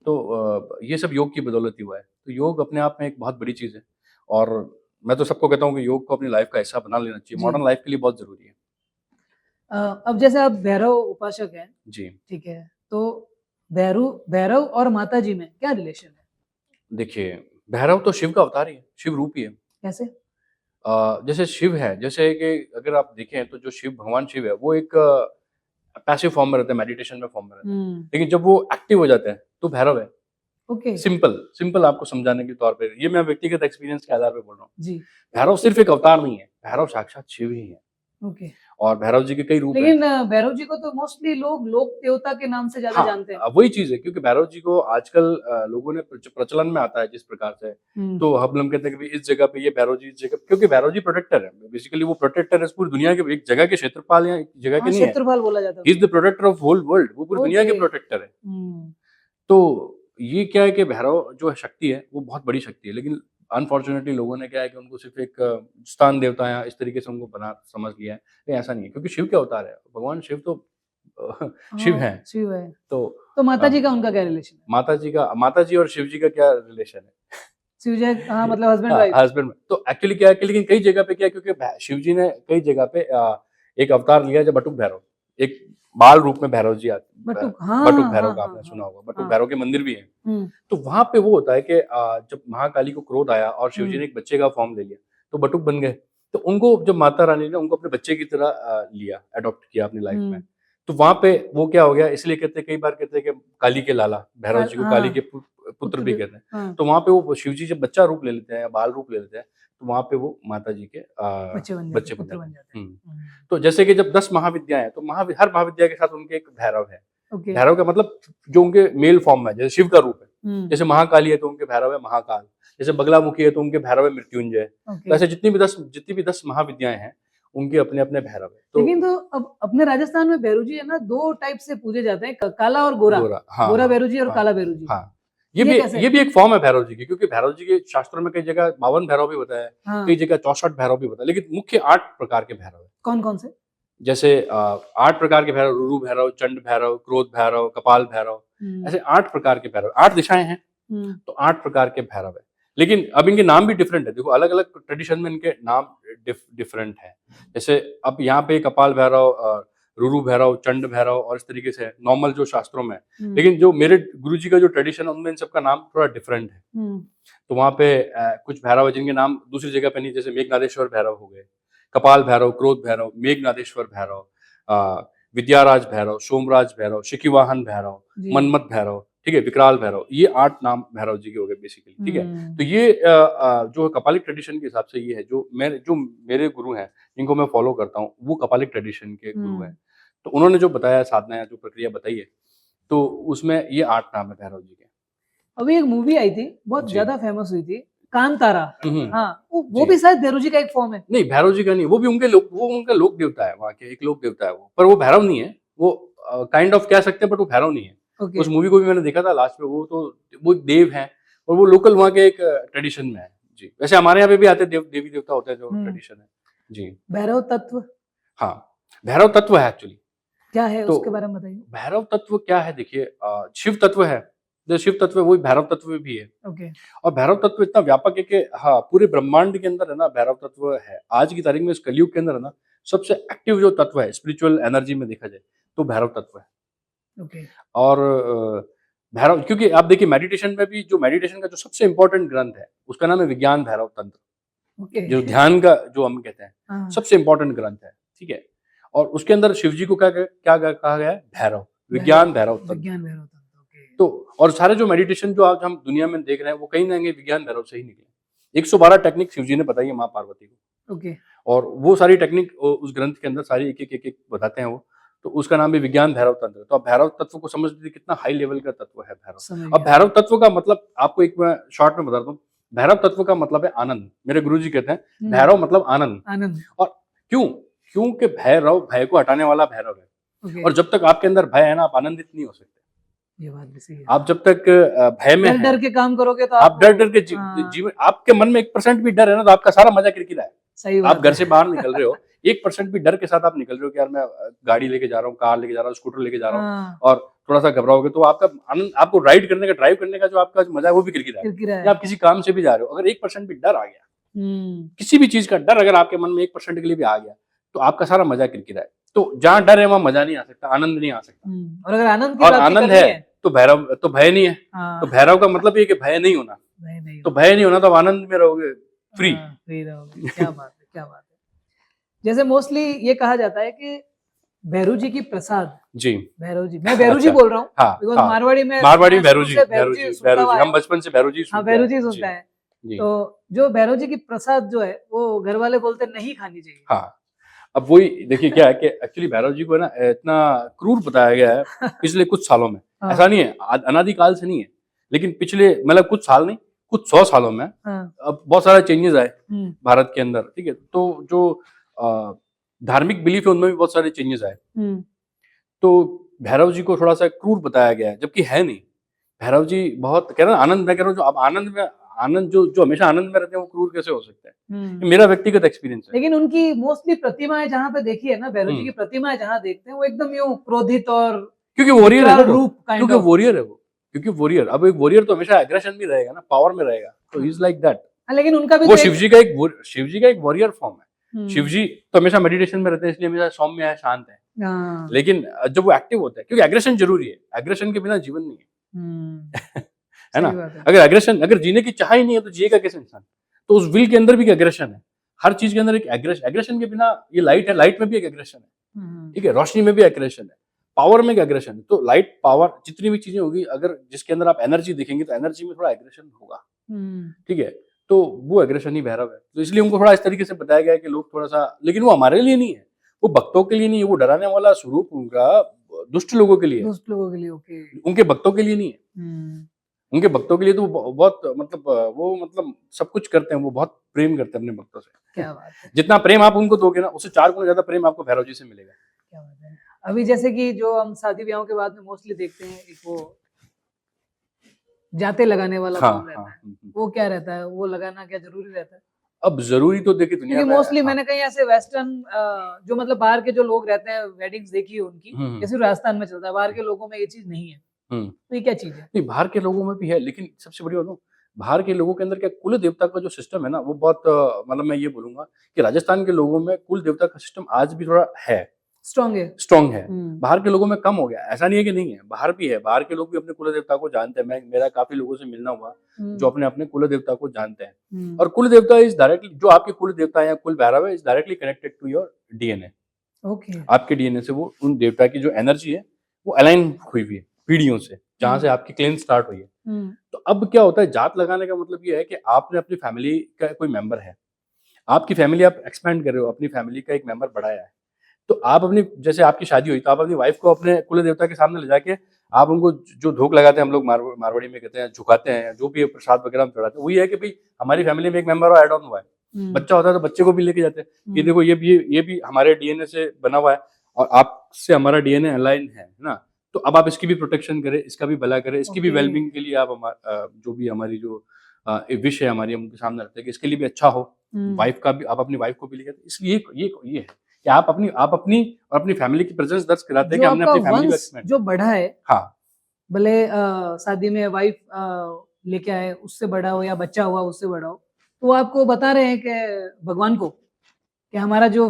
तो ये सब योग की बदौलत ही हुआ है। तो योग अपने आप में एक बहुत बड़ी चीज़ है। और मैं तो सबको कहता हूँ कि योग को अपनी लाइफ का हिस्सा बना लेना चाहिए, जी। मॉडर्न लाइफ के लिए बहुत जरूरी है। अब जैसे आप भैरव उपासक हैं, जी, ठीक है, तो भैरव भैरव और माता जी में क्या रिलेशन है? देखिए भैरव तो शिव का अवतार ही है, शिव रूप ही है। कैसे? जैसे शिव है, जैसे कि अगर आप देखें तो जो शिव भगवान शिव है वो एक पैसिव फॉर्म में रहते हैं, मेडिटेशन में फॉर्म में रहते हैं, लेकिन जब वो एक्टिव हो जाते हैं तो भैरव है। ओके। सिंपल सिंपल आपको समझाने के तौर पे, ये मैं व्यक्तिगत एक्सपीरियंस के आधार पे बोल रहा हूँ। जी। भैरव सिर्फ एक अवतार नहीं है, भैरव साक्षात शिव ही है। ओके। और भैरव जी के कई रूप हैं। लेकिन भैरव जी को तो मोस्टली लोग लोक देवता के नाम से ज्यादा हाँ, जानते हैं। वही चीज़ है, क्योंकि भैरव जी को आजकल लोगों ने प्रचलन में आता है जिस प्रकार से, हम्म, तो हम लोग कहते हैं कि भाई इस जगह पे ये भैरव जी इस जगह, क्योंकि भैरव जी प्रोटेक्टर है। बेसिकली वो प्रोटेक्टर है इस पूरी दुनिया के, एक जगह के क्षेत्रपाल या एक जगह के हाँ, नहीं है। क्षेत्रपाल बोला जाता he is the protector of whole world, वो पूरी दुनिया के ओके। प्रोटेक्टर है। हम्म, तो ये क्या है कि भैरव जो शक्ति है वो बहुत बड़ी शक्ति है, लेकिन अनफॉर्चुनेटली लोगों ने क्या है कि उनको सिर्फ एक स्थान देवता या इस तरीके से उनको बना समझ लिया है। लेकिन ऐसा नहीं है, क्योंकि शिव क्या अवतार है, भगवान शिव तो शिव हाँ, हैं। शिव है। तो तो माता जी का उनका क्या रिलेशन है? माता जी और शिव जी का क्या रिलेशन है? शिव जी, हाँ, मतलब हस्बैंड हाँ, वाइफ। हस्बैंड में तो एक्चुअली क्या है कि, लेकिन कई जगह पे क्या है, क्योंकि शिव जी ने कई जगह पे एक अवतार लिया है, जब बटुक भैरव, एक बाल रूप में भैरव जी आते, बटुक, हाँ, बटुक हाँ, भैरव हाँ, का हाँ, आपने सुना हाँ, होगा, बटुक हाँ। भैरव के मंदिर भी है। हम्म, तो वहां पे वो होता है कि जब महाकाली को क्रोध आया और शिव जी हम्म, ने एक बच्चे का फॉर्म ले लिया, तो बटुक बन गए। तो उनको जब माता रानी ने उनको अपने बच्चे की तरह लिया, अडॉप्ट किया अपनी लाइफ में, हम्म, तो वहां पे वो क्या हो गया, इसलिए कहते हैं, कई बार कहते हैं कि काली के लाला, भैरव जी को काली के हाँ, पुत्र भी कहते हैं। हाँ, तो वहां पे वो शिव जी जब बच्चा रूप ले लेते हैं या बाल रूप ले लेते हैं, तो वहां पे वो माता जी के बच्चे बन जाते बच्चे हैं, बन पुत्र जाते बन हैं। जाते हैं। तो जैसे कि जब 10 महाविद्याएं हैं, तो हर महाविद्या के साथ उनके एक भैरव है। ओके। भैरव का मतलब जो उनके मेल फॉर्म में है, जैसे शिव का रूप है। हम्म, जैसे महाकाली है तो उनके भैरव है महाकाल, जैसे बगलामुखी है तो उनके भैरव है मृत्युंजय। ओके। वैसे जितनी भी 10 महाविद्याएं हैं, उनके अपने अपने भैरव है। तो लेकिन तो अब अपने राजस्थान में भैरू जी है ना, दो टाइप से पूजे जाते हैं, काला और गोरा। गोरा, हाँ गोरा हाँ भैरू जी और हाँ काला भैरू जी। हाँ। ये कैसे? ये भी एक फॉर्म है भैरव जी की, क्योंकि भैरव जी के शास्त्रों में कई जगह 52 भैरव भी बताया है, हाँ, कई जगह 64 भैरव भी बताया, लेकिन मुख्य 8 प्रकार के भैरव है। कौन कौन से? जैसे 8 प्रकार के भैरव, रुरु भैरव, चंड भैरव, क्रोध भैरव, कपाल भैरव, हम्म, ऐसे 8 प्रकार के भैरव, 8 दिशाएं हैं, हम्म, तो 8 प्रकार के भैरव है। लेकिन अब इनके नाम भी डिफरेंट है, देखो अलग-अलग ट्रेडिशन में इनके नाम डिफरेंट है। जैसे अब यहाँ पे कपाल भैरव, रुरु भैरव, चंड भैरव और इस तरीके से नॉर्मल जो शास्त्रों में है। लेकिन जो मेरे गुरुजी का जो ट्रेडिशन है उनमें इन सबका नाम थोड़ा डिफरेंट है। हम्म, तो वहाँ पे कुछ भैरव है जिनके नाम दूसरी जगह पे नहीं, जैसे मेघनादेश्वर भैरव हो गए, कपाल भैरव, क्रोध भैरव, मेघनादेश्वर भैरव, विद्याराज भैरव, सोमराज भैरव, शिखिवाहन भैरव, जी। मनमत भैरव, ठीक है, विकराल भैरव, ये 8 नाम भैरव जी के हो गए बेसिकली, ठीक है। तो ये जो कपालिक ट्रेडिशन के हिसाब से ये है, जो मेरे गुरु हैं जिनको मैं फॉलो करता हूँ, वो कपालिक ट्रेडिशन के गुरु हैं। तो उन्होंने जो बताया साधना या जो प्रक्रिया बताई है, तो उसमें ये 8 नाम है भैरव जी के। अभी एक मूवी आई थी, बहुत जी। ज्यादा फेमस हुई थी, कांतारा। हम्म। हाँ, वो जी। भी शायद भैरू जी का एक फॉर्म है। नहीं, भैरव जी का नहीं, वो भी उनका लोक देवता है, वहाँ के एक लोक देवता है वो, पर वो भैरव नहीं है, वो काइंड ऑफ कह सकते हैं, बट वो भैरव नहीं है। ओके। उस मूवी को भी मैंने देखा था लास्ट में, वो देव हैं और वो लोकल वहाँ के एक ट्रेडिशन में है। जी, वैसे हमारे यहाँ पे भी आते देवी देवता होते हैं जो ट्रेडिशन है। जी भैरव तत्व हाँ, भैरव तत्व है एक्चुअली। क्या है, तो उसके बारे में बताइए। भैरव तत्व क्या है, देखिए शिव तत्व है, जो शिव तत्व है वही भैरव तत्व भी है। ओके। और भैरव तत्व इतना व्यापक है कि हाँ, पूरे ब्रह्मांड के अंदर है ना भैरव तत्व है। आज की तारीख में इस कलयुग के अंदर है ना, सबसे एक्टिव जो तत्व है स्पिरिचुअल एनर्जी में देखा जाए तो भैरव तत्व है। ओके। और भैरव, क्योंकि आप देखिए मेडिटेशन में भी, जो मेडिटेशन का जो सबसे इंपॉर्टेंट ग्रंथ है उसका नाम है विज्ञान भैरव तंत्र। ओके। जो ध्यान का जो हम कहते हैं हाँ, सबसे इंपॉर्टेंट ग्रंथ है, ठीक है। और उसके अंदर शिव जी को क्या क्या कहा गया है, भैरव, विज्ञान भैरव तंत्र। विज्ञान भैरव तंत्र। ओके। तो और सारे जो मेडिटेशन जो आज हम दुनिया में देख रहे हैं वो कहीं ना कहीं विज्ञान भैरव से ही निकले। 112 टेक्निक शिव जी ने बताई है माँ पार्वती को, ओके। और वो सारी टेक्निक उस ग्रंथ के अंदर सारी एक बताते हैं वो। तो उसका नाम भी विज्ञान भैरव तंत्र। तो अब भैरव तत्व को समझ लीजिए कितना हाई लेवल का तत्व है भैरव। समझ अब गया। भैरव तत्व का मतलब आपको एक मैं शॉर्ट में बताता हूँ। भैरव तत्व का मतलब है आनंद। मेरे गुरुजी कहते हैं भैरव मतलब आनंद। आनंद। और क्योंकि भैरव भय को हटाने वाला भैरव है। ओके। और जब तक आपके अंदर भय है ना, आप आनंदित नहीं हो सकते। ये बात भी सही है। आप जब तक भय में डर डर के काम करोगे तो आप डर डर के हाँ। जीवन, आपके मन में 1% भी डर है ना, तो आपका सारा मजा किरकिरा है। सही आप बात घर है। से बाहर निकल रहे हो, 1% भी डर के साथ आप निकल रहे हो कि यार मैं गाड़ी लेके जा रहा हूँ, कार लेके जा रहा हूँ, स्कूटर लेके जा रहा हूँ, हाँ, और थोड़ा सा घबराओगे तो आपका आनंद, आपको राइड करने का, ड्राइव करने का जो आपका मजा है वो भी किरकिरा है। किरकिरा या है। आप किसी काम से भी जा रहे हो, अगर 1% भी डर आ गया किसी भी चीज का डर अगर आपके मन में 1% के लिए भी आ गया तो आपका सारा मजा किरकिरा है। तो जहाँ डर है वहाँ मजा नहीं आ सकता, आनंद नहीं आ सकता। और अगर आनंद की और प्राप्ति आनंद करनी है तो भैरव, तो भय नहीं है। हाँ, तो भैरव का मतलब ये कि भय नहीं होना। भय नहीं तो भय नहीं होना तो आप आनंद में रहोगे, फ्री। फ्री रहोगे। क्या बात है, क्या बात है। जैसे मोस्टली ये कहा जाता है कि भैरू जी की प्रसाद, जी, भैरव जी, मैं भैरू जी अच्छा, बोल रहा हूँ हाँ, बिकॉज हाँ, मारवाड़ी में मारवाड़ी में शुरू भैरू जी, से भैरू जी, सुनता भैरू हुआ जी, आया हम बचपन से भैरू जी हूँ। हाँ, सुनते भैरू हैं। जी जी, सुनता है। जी, तो जो भैरू जी की प्रसाद जो है वो घर वाले बोलते नहीं खानी चाहिए। हाँ। अब वही देखिए क्या है कि एक्चुअली भैरव जी को ना इतना क्रूर बताया गया है पिछले कुछ सालों में। हाँ, ऐसा नहीं है, अनादिकाल से नहीं है, लेकिन पिछले मतलब कुछ साल नहीं, कुछ 100 सालों में हाँ, अब बहुत सारे चेंजेस आए हम्म, भारत के अंदर, ठीक है? तो जो धार्मिक बिलीफ है उनमें भी बहुत सारे चेंजेस आए। हम्म, तो भैरव जी को थोड़ा-सा क्रूर बताया गया है, जबकि है नहीं। भैरव जी बहुत कह रहा हूँ आनंद, मैं कह रहा हूँ जो आप आनंद में, आनंद जो जो हमेशा आनंद में रहते हैं वो क्रूर कैसे हो सकते हैं? ये मेरा व्यक्तिगत एक्सपीरियंस है। लेकिन उनकी मोस्टली प्रतिमाएं जहाँ पे देखी है ना, भैरू जी की प्रतिमाएं जहाँ देखते हैं वो एकदम यूं क्रोधित और क्योंकि वॉरियर है ना विकराल वो, रूप काइंड क्योंकि ऑफ। वॉरियर है वो, क्योंकि वॉरियर, अब एक वॉरियर तो हमेशा एग्रेशन में रहेगा ना, पावर में रहेगा, तो ही इज लाइक दैट। लेकिन उनका भी वो तो शिव एक जी का एक शिव जी का एक वॉरियर फॉर्म है। शिव हम्म, जी तो हमेशा मेडिटेशन में रहते हैं, इसलिए हमेशा सौम्य है, शांत है। हाँ, लेकिन जब वो एक्टिव होता है, क्योंकि एग्रेशन जरूरी है, एग्रेशन के बिना जीवन नहीं है। है ना? सही बात है। अगर एग्रेशन, अगर जीने की चाह ही नहीं है तो जिएगा कैसे इंसान? तो उस विल के अंदर भी एक एग्रेशन है, हर चीज के अंदर एक एग्रेशन, एग्रेशन के बिना, ये लाइट है, लाइट में भी एक एग्रेशन है, ठीक है? रोशनी में भी एग्रेशन है, पावर में एक एग्रेशन है। तो लाइट, पावर, जितनी भी चीजें होगी, अगर जिसके अंदर आप एनर्जी देखेंगे तो एनर्जी में थोड़ा एग्रेशन होगा, ठीक है? तो वो एग्रेशन ही भैरव है। तो इसलिए उनको थोड़ा इस तरीके से बताया गया है कि लोग थोड़ा सा, लेकिन वो हमारे लिए नहीं है, वो भक्तों के लिए नहीं है, वो डराने वाला स्वरूप उनका दुष्ट लोगों के लिए है, दुष्ट लोगों के लिए, ओके। उनके भक्तों के लिए नहीं है। उनके भक्तों के लिए तो वो बहुत मतलब वो मतलब सब कुछ करते हैं, वो बहुत प्रेम करते हैं अपने भक्तों से। क्या बात है, जितना प्रेम आप उनको दोगे ना, उससे 4 गुना ज्यादा प्रेम आपको भैरव जी से मिलेगा। क्या बात है। अभी जैसे कि जो हम शादी ब्याहों के बाद में मोस्टली देखते हैं, एक वो जाते लगाने वाला हाँ, काम रहता हाँ, है, वो क्या रहता है, वो लगाना क्या जरूरी रहता है? अब जरूरी तो देखिए दुनिया क्योंकि में, मोस्टली हाँ, मैंने कहीं ऐसे वेस्टर्न जो मतलब बाहर के जो लोग रहते हैं, वेडिंग्स देखी है उनकी, हम्म, जैसे राजस्थान में चलता है, बाहर के लोगों में ये चीज नहीं है। हम्म। तो ये क्या चीज है? नहीं, बाहर के लोगों में भी है, लेकिन सबसे बड़ी बात बताऊं, बाहर के लोगों के अंदर क्या कुल देवता का जो सिस्टम है ना, वो बहुत मतलब मैं ये बोलूंगा कि राजस्थान के लोगों में कुल देवता का सिस्टम आज भी थोड़ा है, स्ट्रॉन्ग है। स्ट्रांग है। बाहर के लोगों में कम हो गया, ऐसा नहीं है कि नहीं है, बाहर भी है, बाहर के लोग भी अपने कुल देवता को जानते हैं। मैं, मेरा काफी लोगों से मिलना हुआ जो अपने अपने कुल देवता को जानते हैं, और कुल देवता इज डायरेक्टली, जो आपके कुल देवता है या कुल भैरव है, is directly connected to your DNA. Okay. आपके डीएनए से वो उन देवता की जो एनर्जी है वो अलाइन हुई हुई है पीढ़ियों से, जहां से आपकी क्लेन स्टार्ट हुई है। तो अब क्या होता है, जात लगाने का मतलब ये है कि आपने अपनी फैमिली का कोई मेंबर है, आपकी फैमिली आप एक्सपेंड कर रहे हो, अपनी फैमिली का एक मेंबर बढ़ाया है, तो आप अपनी, जैसे आपकी शादी हुई तो आप अपनी वाइफ को अपने कुल देवता के सामने ले जाके आप उनको जो धोख लगाते हैं, हम लोग मारवाड़ी में कहते हैं झुकाते हैं, जो भी प्रसाद वगैरह हम चढ़ाते हैं, वही है कि भाई हमारी फैमिली में एक मेंबर और एड ऑन हुआ है। बच्चा होता है तो बच्चे को भी लेके जाते हैं कि देखो ये भी हमारे डीएनए से बना हुआ है और आपसे हमारा डीएनए अलाइन है ना, तो अब आप इसकी भी प्रोटेक्शन करें, इसका भी भला करें, इसकी भी Okay. वेलबींग के लिए आप जो भी हमारी जो विश है हमारी, हम उनके सामने रखते हैं कि इसके लिए भी अच्छा हो। वाइफ का भी, आप अपनी वाइफ को भी लेके, इसलिए ये है कि आप अपनी और अपनी फैमिली की प्रेजेंस दर्ज कराते हैं कि जो हमने आपका अपनी फैमिली को वंश एक्सपेंड। जो बढ़ा है, हाँ, भले शादी में वाइफ लेके आए उससे बड़ा हो या बच्चा हुआ उससे बड़ा हो, तो वो आपको बता रहे हैं कि भगवान को कि हमारा जो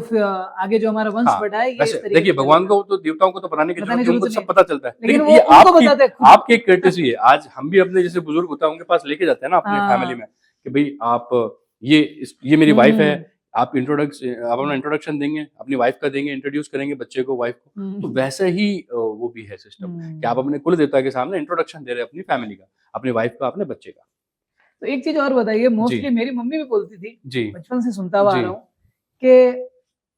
आगे जो हमारा वंश हाँ, बढ़ा है, ये इस वैसे तरीके देखिए से भगवान चलेगा। को तो, देवताओं को तो बताने की बताने जरूरत की नहीं, उनको जरूरत सब पता चलता है, लेकिन लेकिन वो ये उनको बताते हैं खुद। आपकी एक कर्टेसी है। आज हम भी अपने जैसे बुजुर्ग होता है उनके पास लेके जाते हैं ना अपने हाँ। फैमिली में कि भाई आप ये मेरी वाइफ है, आप अपना इंट्रोडक्शन देंगे, अपनी वाइफ का देंगे, इंट्रोड्यूस करेंगे बच्चे को, वाइफ को। तो वैसे ही वो भी है सिस्टम कि आप अपने कुल देवता के सामने इंट्रोडक्शन दे रहे हैं अपनी फैमिली का, अपनी वाइफ का, अपने बच्चे का। तो एक चीज और बताइए, मोस्टली जी, मेरी मम्मी भी बोलती थी, जी, बचपन से सुनता हुआ आ जी, रहा हूँ कि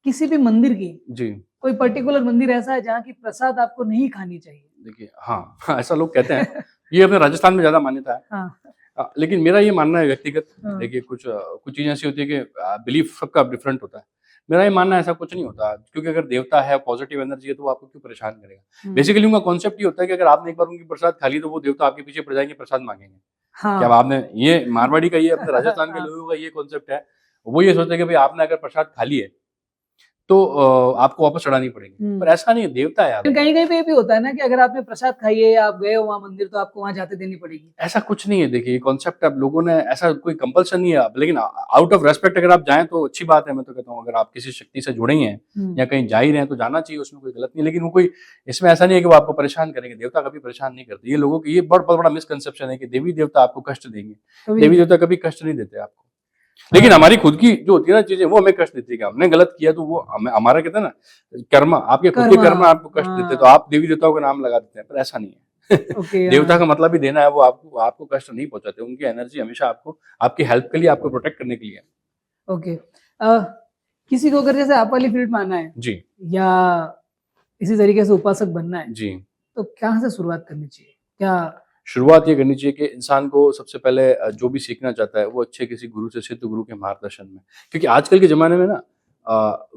किसी भी मंदिर की जी। कोई पर्टिकुलर मंदिर ऐसा है जहाँ की प्रसाद आपको नहीं खानी चाहिए। देखिए हाँ, ऐसा लोग कहते हैं, ये अपने राजस्थान में ज्यादा मान्यता है। हाँ, लेकिन मेरा ये मानना है व्यक्तिगत, हाँ। देखिए कुछ चीजें ऐसी होती है कि बिलीफ सबका डिफरेंट होता है। मेरा ये मानना है ऐसा कुछ नहीं होता, क्योंकि अगर देवता है, पॉजिटिव एनर्जी है, तो वो आपको क्यों परेशान करेगा। बेसिकली उनका कॉन्सेप्ट ये होता है कि अगर आपने एक बार उनकी प्रसाद खा ली तो वो देवता आपके पीछे पड़ जाएंगे, प्रसाद मांगेंगे। क्या हाँ। आपने, ये मारवाड़ी का, ये अपने राजस्थान के लोगों का ये कॉन्सेप्ट है। वो ये सोचते हैं कि भाई आपने अगर प्रसाद खा ली है तो आपको वापस चढ़ानी पड़ेगी। पर ऐसा नहीं है, देवता है आप। कहीं कहीं पे ये भी होता है ना कि अगर आपने प्रसाद खाई है, आप गए हो वहाँ मंदिर, तो आपको वहाँ जाते देनी पड़ेगी। ऐसा कुछ नहीं है, देखिए कॉन्सेप्ट अब लोगों ने, ऐसा कोई कंपल्सन नहीं है, लेकिन आउट ऑफ रेस्पेक्ट अगर आप जाएं तो अच्छी बात है। मैं तो कहता हूँ अगर आप किसी शक्ति से जुड़े ही हैं या कहीं जा ही रहे हैं तो जाना चाहिए, उसमें कोई गलत नहीं। लेकिन वो कोई, इसमें ऐसा नहीं है कि वो आपको परेशान करेंगे। देवता कभी परेशान नहीं करते। ये लोगों की ये बहुत बड़ा मिसकंसेप्शन है कि देवी देवता आपको कष्ट देंगे। देवी देवता कभी कष्ट नहीं देते आपको। लेकिन हमारी खुद की जो होती है ना चीजें, वो हमें कष्ट देती है कि हमने गलत किया तो वो हमारा कहते हैं ना कर्म, आपके खुद के कर्म आपको कष्ट देते, तो आप देवी देवताओं का नाम लगा देते हैं। पर ऐसा नहीं है। देवता का मतलब ही देना है, वो आपको कष्ट नहीं पहुंचाते। उनकी एनर्जी हमेशा आपको, आपकी हेल्प के लिए, आपको प्रोटेक्ट करने के लिए। ओके, किसी को अगर जैसे आप वाली फील्ड में आना है जी, या इसी तरीके से उपासक बनना है जी, तो कहाँ से शुरुआत करनी चाहिए? क्या शुरुआत ये करनी चाहिए कि इंसान को सबसे पहले जो भी सीखना चाहता है वो अच्छे किसी गुरु से, सिद्ध गुरु के मार्गदर्शन में। क्योंकि आजकल के जमाने में ना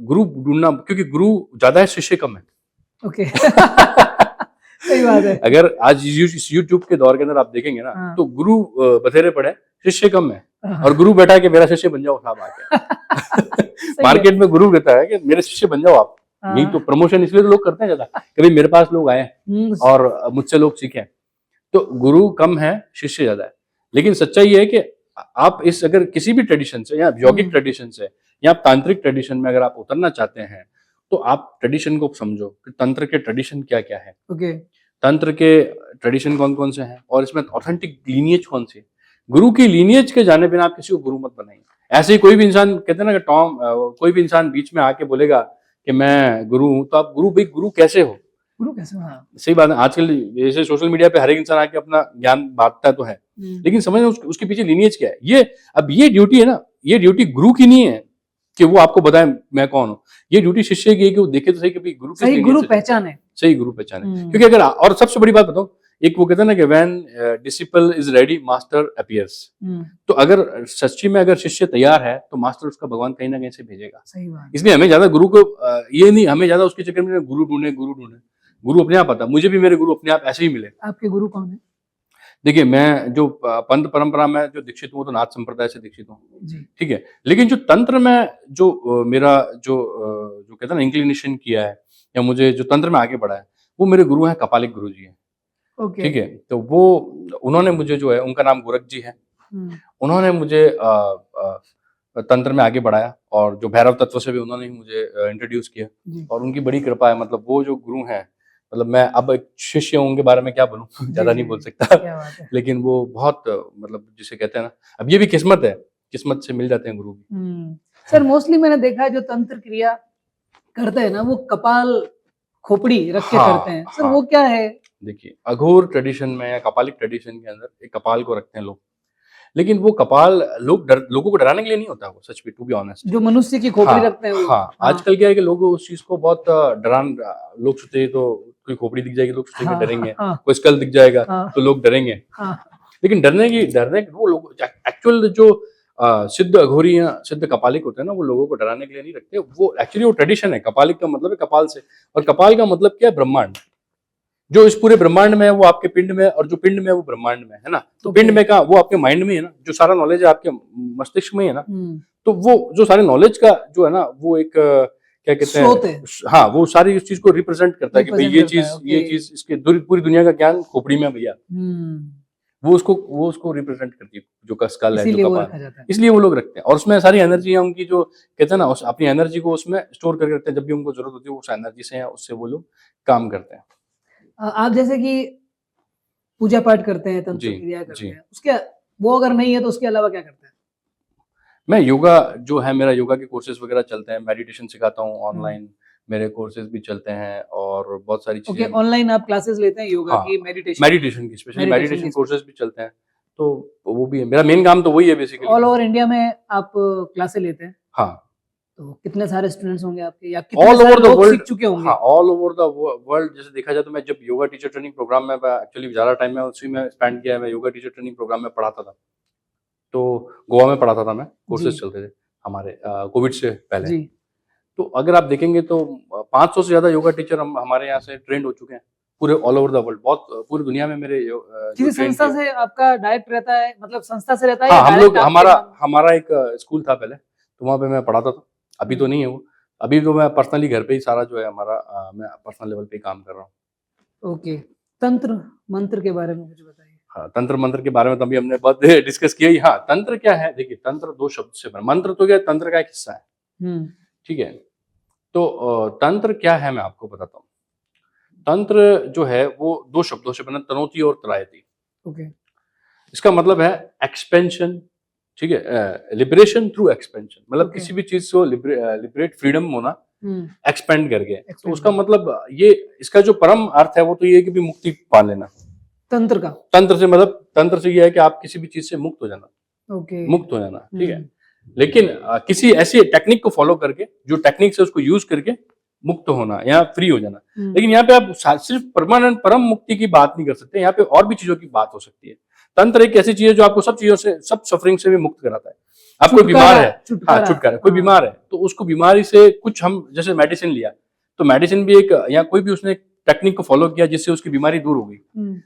गुरु ढूंढना, क्योंकि गुरु ज्यादा है, शिष्य कम है। ओके सही बात है। अगर आज इस यूट्यूब के दौर के अंदर आप देखेंगे ना, तो गुरु बथेरे पड़े, शिष्य कम है। और गुरु बैठा है कि मेरा शिष्य बन जाओ साहब आके। मार्केट में गुरु कहता है कि मेरे शिष्य बन जाओ आप। यही तो प्रमोशन इसलिए तो लोग करते हैं ज्यादा, कभी मेरे पास लोग आए और मुझसे लोग सीखे। तो गुरु कम है, शिष्य ज्यादा है। लेकिन सच्चाई ये है कि आप इस, अगर किसी भी ट्रेडिशन से या यौगिक ट्रेडिशन से या आप तांत्रिक ट्रेडिशन में अगर आप उतरना चाहते हैं तो आप ट्रेडिशन को समझो कि तंत्र के ट्रेडिशन क्या क्या है। ओके, तंत्र के ट्रेडिशन कौन कौन से हैं और इसमें ऑथेंटिक लीनियज कौन सी है। गुरु की लीनियज के जाने बिना आप किसी को गुरु मत बनाइए। ऐसे ही कोई भी इंसान, कहते हैं ना कि कोई भी इंसान बीच में आके बोलेगा कि मैं गुरु हूं, तो आप गुरु कैसे हो? गुरु कैसे? हाँ, सही बात है। आजकल जैसे सोशल मीडिया पे हर एक इंसान आके अपना ज्ञान बांटता तो है, लेकिन समझना उसके पीछे लीनियज क्या है। ये ड्यूटी है ना, ये ड्यूटी गुरु की नहीं है कि वो आपको बताए मैं कौन हूँ। ये ड्यूटी शिष्य की है कि वो देखे तो सही कि गुरु सही गुरु पहचान है, सही गुरु पहचान है। क्योंकि अगर, और सबसे बड़ी बात बताओ, एक वो कहते हैं ना कि when disciple is ready master appears. तो अगर सच्ची में अगर शिष्य तैयार है तो मास्टर उसका भगवान कहीं ना कहीं से भेजेगा। सही बात। इसलिए हमें ज्यादा गुरु को ये नहीं, हमें ज्यादा उसके चक्कर में गुरु ढूंढे। गुरु अपने आप आता। मुझे भी मेरे गुरु अपने आप ऐसे ही मिले। आपके गुरु कौन है? देखिए, मैं जो पंथ परंपरा में जो दीक्षित हूँ तो नाथ संप्रदाय से दीक्षित हूँ, ठीक है। लेकिन जो तंत्र में जो मेरा जो कहते हैं ना इंक्लिनेशन किया है या मुझे जो तंत्र में आगे बढ़ा है, वो मेरे गुरु हैं, कपालिक गुरु जी हैं। ठीक है, तो वो उन्होंने मुझे जो है, उनका नाम गोरख जी है, उन्होंने मुझे तंत्र में आगे बढ़ाया और जो भैरव तत्व से भी उन्होंने ही मुझे इंट्रोड्यूस किया। और उनकी बड़ी कृपा है। मतलब वो जो गुरु हैं, मतलब मैं अब एक शिष्य हूँ, उनके बारे में क्या बोलूँ, ज्यादा नहीं बोल सकता। लेकिन वो बहुत, मतलब जिसे कहते हैं ना, अब ये भी किस्मत है, किस्मत से मिल जाते हैं गुरु भी। सर मोस्टली मैंने देखा है जो तंत्र क्रिया करते हैं ना, वो कपाल खोपड़ी रख के करते हैं। सर वो क्या है? देखिए, अघोर ट्रेडिशन में या कपालिक ट्रेडिशन के अंदर एक कपाल को रखते हैं लोग। लेकिन वो कपाल लोगों को डराने के लिए नहीं होता, वो सच में, टू बी ऑनेस्ट। जो मनुष्य की खोपड़ी रखते हैं वो। आजकल क्या है कि लोग उस चीज को बहुत लोग सोचते हैं तो कोई खोपड़ी दिख जाएगी लोग सोचेंगे डरेंगे, कोई स्कल दिख जाएगा तो लोग डरेंगे। लेकिन डरने वो लोग एक्चुअल जो सिद्ध अघोरी या सिद्ध कपालिक होते हैं ना, वो लोगों को डराने के लिए नहीं रखते। वो एक्चुअली वो ट्रेडिशन है। कपालिक का मतलब है कपाल से, और कपाल का मतलब क्या है? ब्रह्मांड। जो इस पूरे ब्रह्मांड में है वो आपके पिंड में, और जो पिंड में है वो ब्रह्मांड में है ना। तो पिंड में का वो आपके माइंड में है ना, जो सारा नॉलेज है आपके मस्तिष्क में है ना। तो वो जो सारे नॉलेज का जो है ना, वो एक क्या कहते हैं, हाँ, वो सारी उस चीज को रिप्रेजेंट करता है कि भाई ये चीज इसके पूरी दुनिया का ज्ञान खोपड़ी में भैया। वो उसको रिप्रेजेंट करती है, जो का स्कल है, जो कपाल, इसलिए वो लोग रखते हैं। और उसमें सारी एनर्जी है उनकी, जो कहते हैं ना, अपनी एनर्जी को उसमें स्टोर करके रखते हैं। जब भी उनको जरूरत होती है उस एनर्जी से, उससे वो लोग काम करते हैं। आप जैसे कि पूजा पाठ करते हैं, तंत्र क्रिया करते हैं, उसके वो अगर नहीं है तो उसके अलावा क्या करते हैं? मैं योगा जो है, मेरा योगा के कोर्सेज वगैरह चलते हैं, मेडिटेशन सिखाता हूँ ऑनलाइन, मेरे कोर्सेज भी चलते हैं और बहुत सारी चीजें। ऑनलाइन आप क्लासेस लेते हैं योगा की, मेडिटेशन की, स्पेशली मेडिटेशन कोर्सेज भी चलते हैं, तो वो भी है। मेरा मेन काम तो वही है बेसिकली। ऑल ओवर इंडिया में आप क्लासेस लेते हैं? हाँ। तो कितने सारे स्टूडेंट्स होंगे आपके, या कितने सारे लोग सीख चुके होंगे? हाँ, ऑल ओवर द वर्ल्ड। जैसे देखा जाए तो मैं जब योगा टीचर ट्रेनिंग प्रोग्राम में, एक्चुअली ज्यादा टाइम मैं उसी में स्पेंड किया है। मैं योगा टीचर ट्रेनिंग प्रोग्राम में पढ़ाता था, तो गोवा में पढ़ाता था मैं, कोर्सेज चलते थे हमारे कोविड से पहले। तो अगर आप देखेंगे तो 500 से ज्यादा योगा टीचर हमारे यहाँ से ट्रेंड हो चुके हैं, पूरे ऑल ओवर द वर्ल्ड। बहुत पूरी दुनिया में मेरे किसी संस्था से आपका डायरेक्ट रहता है, मतलब संस्था से रहता है? हाँ, हम लोग, हमारा एक स्कूल था पहले, तो वहाँ पे मैं पढ़ाता था। अभी तो नहीं है वो, अभी तो मैं पर्सनली घर पे ही सारा जो है हमारा मैं पर्सनल लेवल पे ही काम कर रहा हूँ। ओके। तंत्र मंत्र के बारे में कुछ बताइए। हाँ, तंत्र मंत्र के बारे में तो अभी हमने बहुत डिस्कस किया ही। हाँ, तंत्र क्या है, देखिए तंत्र दो शब्द से बना, मंत्र तो क्या है, तंत्र का एक हिस्सा है, हम्म। ठीक है। तो तंत्र क्या है मैं आपको बताता हूँ। तंत्र जो है वो दो शब्दों से बना, तनोती और त्रायती। ओके। इसका मतलब है एक्सपेंशन, ठीक है, लिबरेशन थ्रू एक्सपेंशन, मतलब Okay. किसी भी चीज को लिबरेट, फ्रीडम होना, हम्म। एक्सपेंड करके। तो Expand उसका करके। मतलब ये, इसका जो परम अर्थ है वो तो ये है कि भी मुक्ति पा लेना। तंत्र का। तंत्र से मतलब, तंत्र से ये है कि आप किसी भी चीज से मुक्त हो जाना, ओके। मुक्त हो जाना, ठीक है। लेकिन किसी ऐसी टेक्निक को फॉलो करके, जो टेक्निक से उसको यूज करके मुक्त होना या फ्री हो जाना। लेकिन यहाँ पे आप सिर्फ परमानेंट परम मुक्ति की बात नहीं कर सकते, यहाँ पे और भी चीजों की बात हो सकती है। तंत्र एक ऐसी चीज है जो आपको सब चीजों से, सब सफरिंग से भी मुक्त कराता है। आप कोई बीमार है, हाँ छुटकारा, कोई बीमार है तो उसको बीमारी से कुछ, हम जैसे मेडिसिन लिया तो मेडिसिन भी एक, या कोई भी उसने एक टेक्निक को फॉलो किया जिससे उसकी बीमारी दूर हो गई,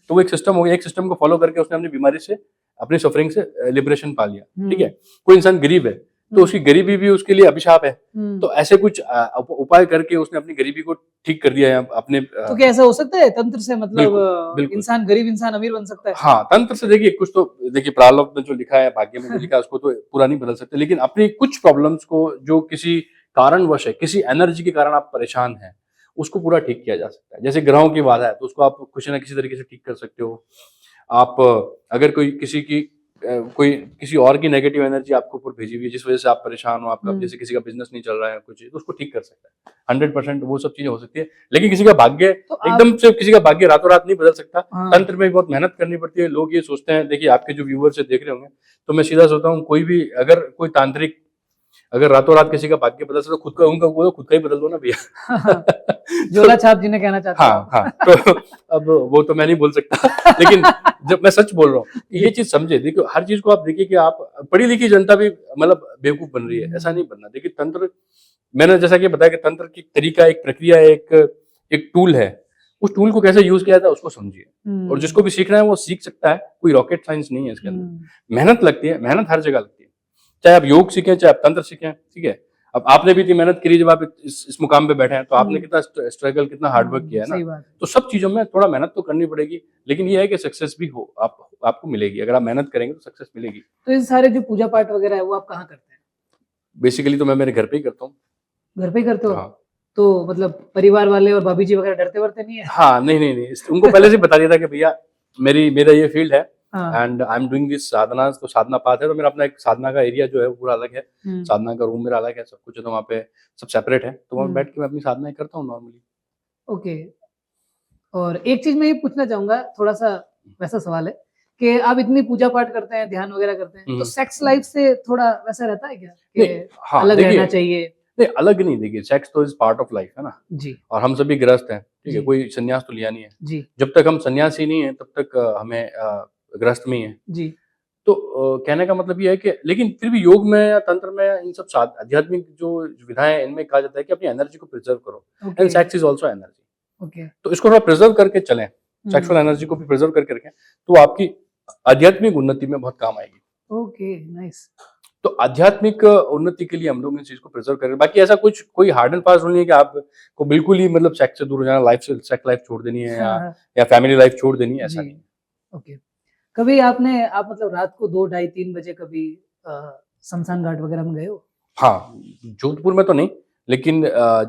तो वो एक सिस्टम हो गया, एक सिस्टम को फॉलो करके उसने अपनी बीमारी से, अपनी सफरिंग से लिबरेशन पा लिया, ठीक है। कोई इंसान गरीब है तो उसकी गरीबी भी उसके लिए अभिशाप है, तो ऐसे कुछ उपाय करके उसने अपनी गरीबी को ठीक कर दिया है अपने। तो क्या ऐसा हो सकता है तंत्र से, मतलब बिल्कुल। इंसान गरीब इंसान अमीर बन सकता है? हाँ, तंत्र से देखिए कुछ तो, देखिए प्रारब्ध में जो लिखा है, भाग्य में जो लिखा है उसको तो पूरा नहीं बदल सकते, लेकिन अपनी कुछ प्रॉब्लम्स को जो किसी कारणवश है, किसी एनर्जी के कारण आप परेशान हैं, उसको पूरा ठीक किया जा सकता है। जैसे ग्रहों की बाधा है तो उसको आप किसी ना किसी तरीके से ठीक कर सकते हो। आप अगर कोई किसी की कोई किसी और की नेगेटिव एनर्जी आपके ऊपर भेजी हुई है जिस वजह से आप परेशान हो, आपका जैसे किसी का बिजनेस नहीं चल रहा है कुछ, तो उसको ठीक कर सकता है 100%, वो सब चीजें हो सकती है। लेकिन किसी का भाग्य तो एकदम से, किसी का भाग्य रातों रात नहीं बदल सकता। हाँ। तंत्र में भी बहुत मेहनत करनी पड़ती है। लोग ये सोचते हैं, देखिए आपके जो व्यूअर्स देख रहे होंगे, तो मैं सीधा सोचता हूँ, कोई भी अगर कोई तांत्रिक अगर रातों रात किसी का भाग्य बदल सकता, तो खुद का, उनका वो खुद का ही बदल दो ना भैया। झोला छाप जी ने कहना चाहता हूँ। हाँ हाँ, तो अब वो तो मैं नहीं बोल सकता, लेकिन जब मैं सच बोल रहा हूँ, ये चीज समझे। देखिए हर चीज को आप देखिए कि आप, पढ़ी लिखी जनता भी मतलब बेवकूफ बन रही है, ऐसा नहीं बनना। देखिए तंत्र, मैंने जैसा कि बताया कि तंत्र की तरीका, एक प्रक्रिया, एक टूल है। उस टूल को कैसे यूज किया जाता है उसको समझिए, और जिसको भी सीखना है वो सीख सकता है। कोई रॉकेट साइंस नहीं है इसके अंदर। मेहनत लगती है, मेहनत हर जगह लगती है, चाहे आप योग सीखें, चाहे आप तंत्र सीखें, ठीक है। अब आपने भी इतनी मेहनत करी, जब आप इस मुकाम पे बैठे हैं तो आपने कितना स्ट्रगल, कितना हार्डवर्क किया है ना। तो सब चीजों में थोड़ा मेहनत तो करनी पड़ेगी, लेकिन ये है कि सक्सेस भी हो, आपको मिलेगी। अगर आप मेहनत करेंगे तो सक्सेस मिलेगी। तो ये सारे जो पूजा पाठ वगैरह है वो आप कहाँ करते हैं? बेसिकली तो मैं मेरे घर पे ही करता हूँ। घर पे ही करते हो? हाँ। तो मतलब परिवार वाले और भाभी जी वगैरह डरते वरते नहीं है? हाँ, नहीं, उनको पहले से बता दिया था कि भैया मेरा ये फील्ड है and I am doing this sadhana, तो साधना पाठ है, तो मेरा अपना एक साधना का एरिया जो है वो पूरा अलग है। साधना का रूम मेरा अलग है, सब कुछ है, तो वहाँ पे सब सेपरेट है, तो वहाँ बैठ के मैं अपनी साधनाएं करता हूँ नॉर्मली। ओके। और एक चीज मैं ये पूछना चाहूंगा, थोड़ा सा वैसा सवाल है कि आप इतनी पूजा पाठ करते हैं, ध्यान वगैरह करते हैं, तो सेक्स लाइफ से थोड़ा वैसा रहता है क्या कि हाँ, अलग रहना चाहिए? नहीं, अलग नहीं, देखिए सेक्स तो इज पार्ट ऑफ लाइफ है ना जी, और हम सभी गृहस्थ हैं, ठीक है, कोई संन्यास तो लिया नहीं है जी। जब तक हम सन्यासी नहीं है तब तक हमें गृहस्थ में ही है जी। तो कहने का मतलब ये है कि, लेकिन फिर भी योग में या तंत्र में, इन सब आध्यात्मिक जो विधाएं हैं, इनमें कहा जाता है कि अपनी एनर्जी को प्रिजर्व करो, and sex is also energy. तो इसको थोड़ा प्रिजर्व करके चलें, सेक्सुअल एनर्जी को भी प्रिजर्व करके रखें, तो आपकी आध्यात्मिक उन्नति में बहुत काम आएगी। Okay, nice. तो आध्यात्मिक उन्नति के लिए हम लोग इस चीज को प्रिजर्व करें। बाकी ऐसा कुछ कोई हार्ड एंड फास्ट रूल नहीं है कि आपको बिल्कुल ही मतलब सेक्स से दूर हो जाना, लाइफ से सेक्स लाइफ छोड़ देनी है, या फैमिली लाइफ छोड़ देनी है, ऐसा नहीं। ओके। कभी आप मतलब रात को 2, 2:30, 3 बजे कभी शमशान घाट वगैरह में गए हो? हाँ, जोधपुर में तो नहीं, लेकिन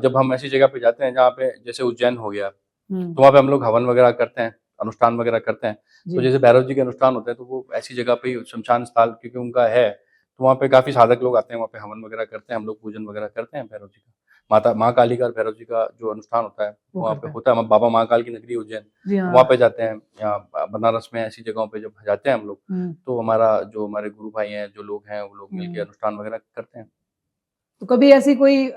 जब हम ऐसी जगह पे जाते हैं जहाँ पे, जैसे उज्जैन हो गया, तो वहाँ पे हम लोग हवन वगैरह करते हैं, अनुष्ठान वगैरह करते हैं। तो जैसे भैरव जी के अनुष्ठान होते हैं, तो वो ऐसी जगह पे ही, शमशान स्थल क्योंकि उनका है, तो वहाँ पे काफी साधक लोग आते हैं, वहाँ पे हवन वगैरह करते हैं, हम लोग पूजन वगैरह करते हैं भैरव जी का। माँ काली का और भैरव जी का जो अनुष्ठान होता है वहाँ पे होता है। बाबा महाकाल की नगरी उज्जैन, वहाँ पे जाते हैं, या बनारस में ऐसी जगहों पे जब जाते हैं हम लोग, तो हमारे गुरु भाई हैं, जो लोग हैं, वो लोग मिलकर अनुष्ठान वगैरह करते हैं। तो कभी ऐसी कोई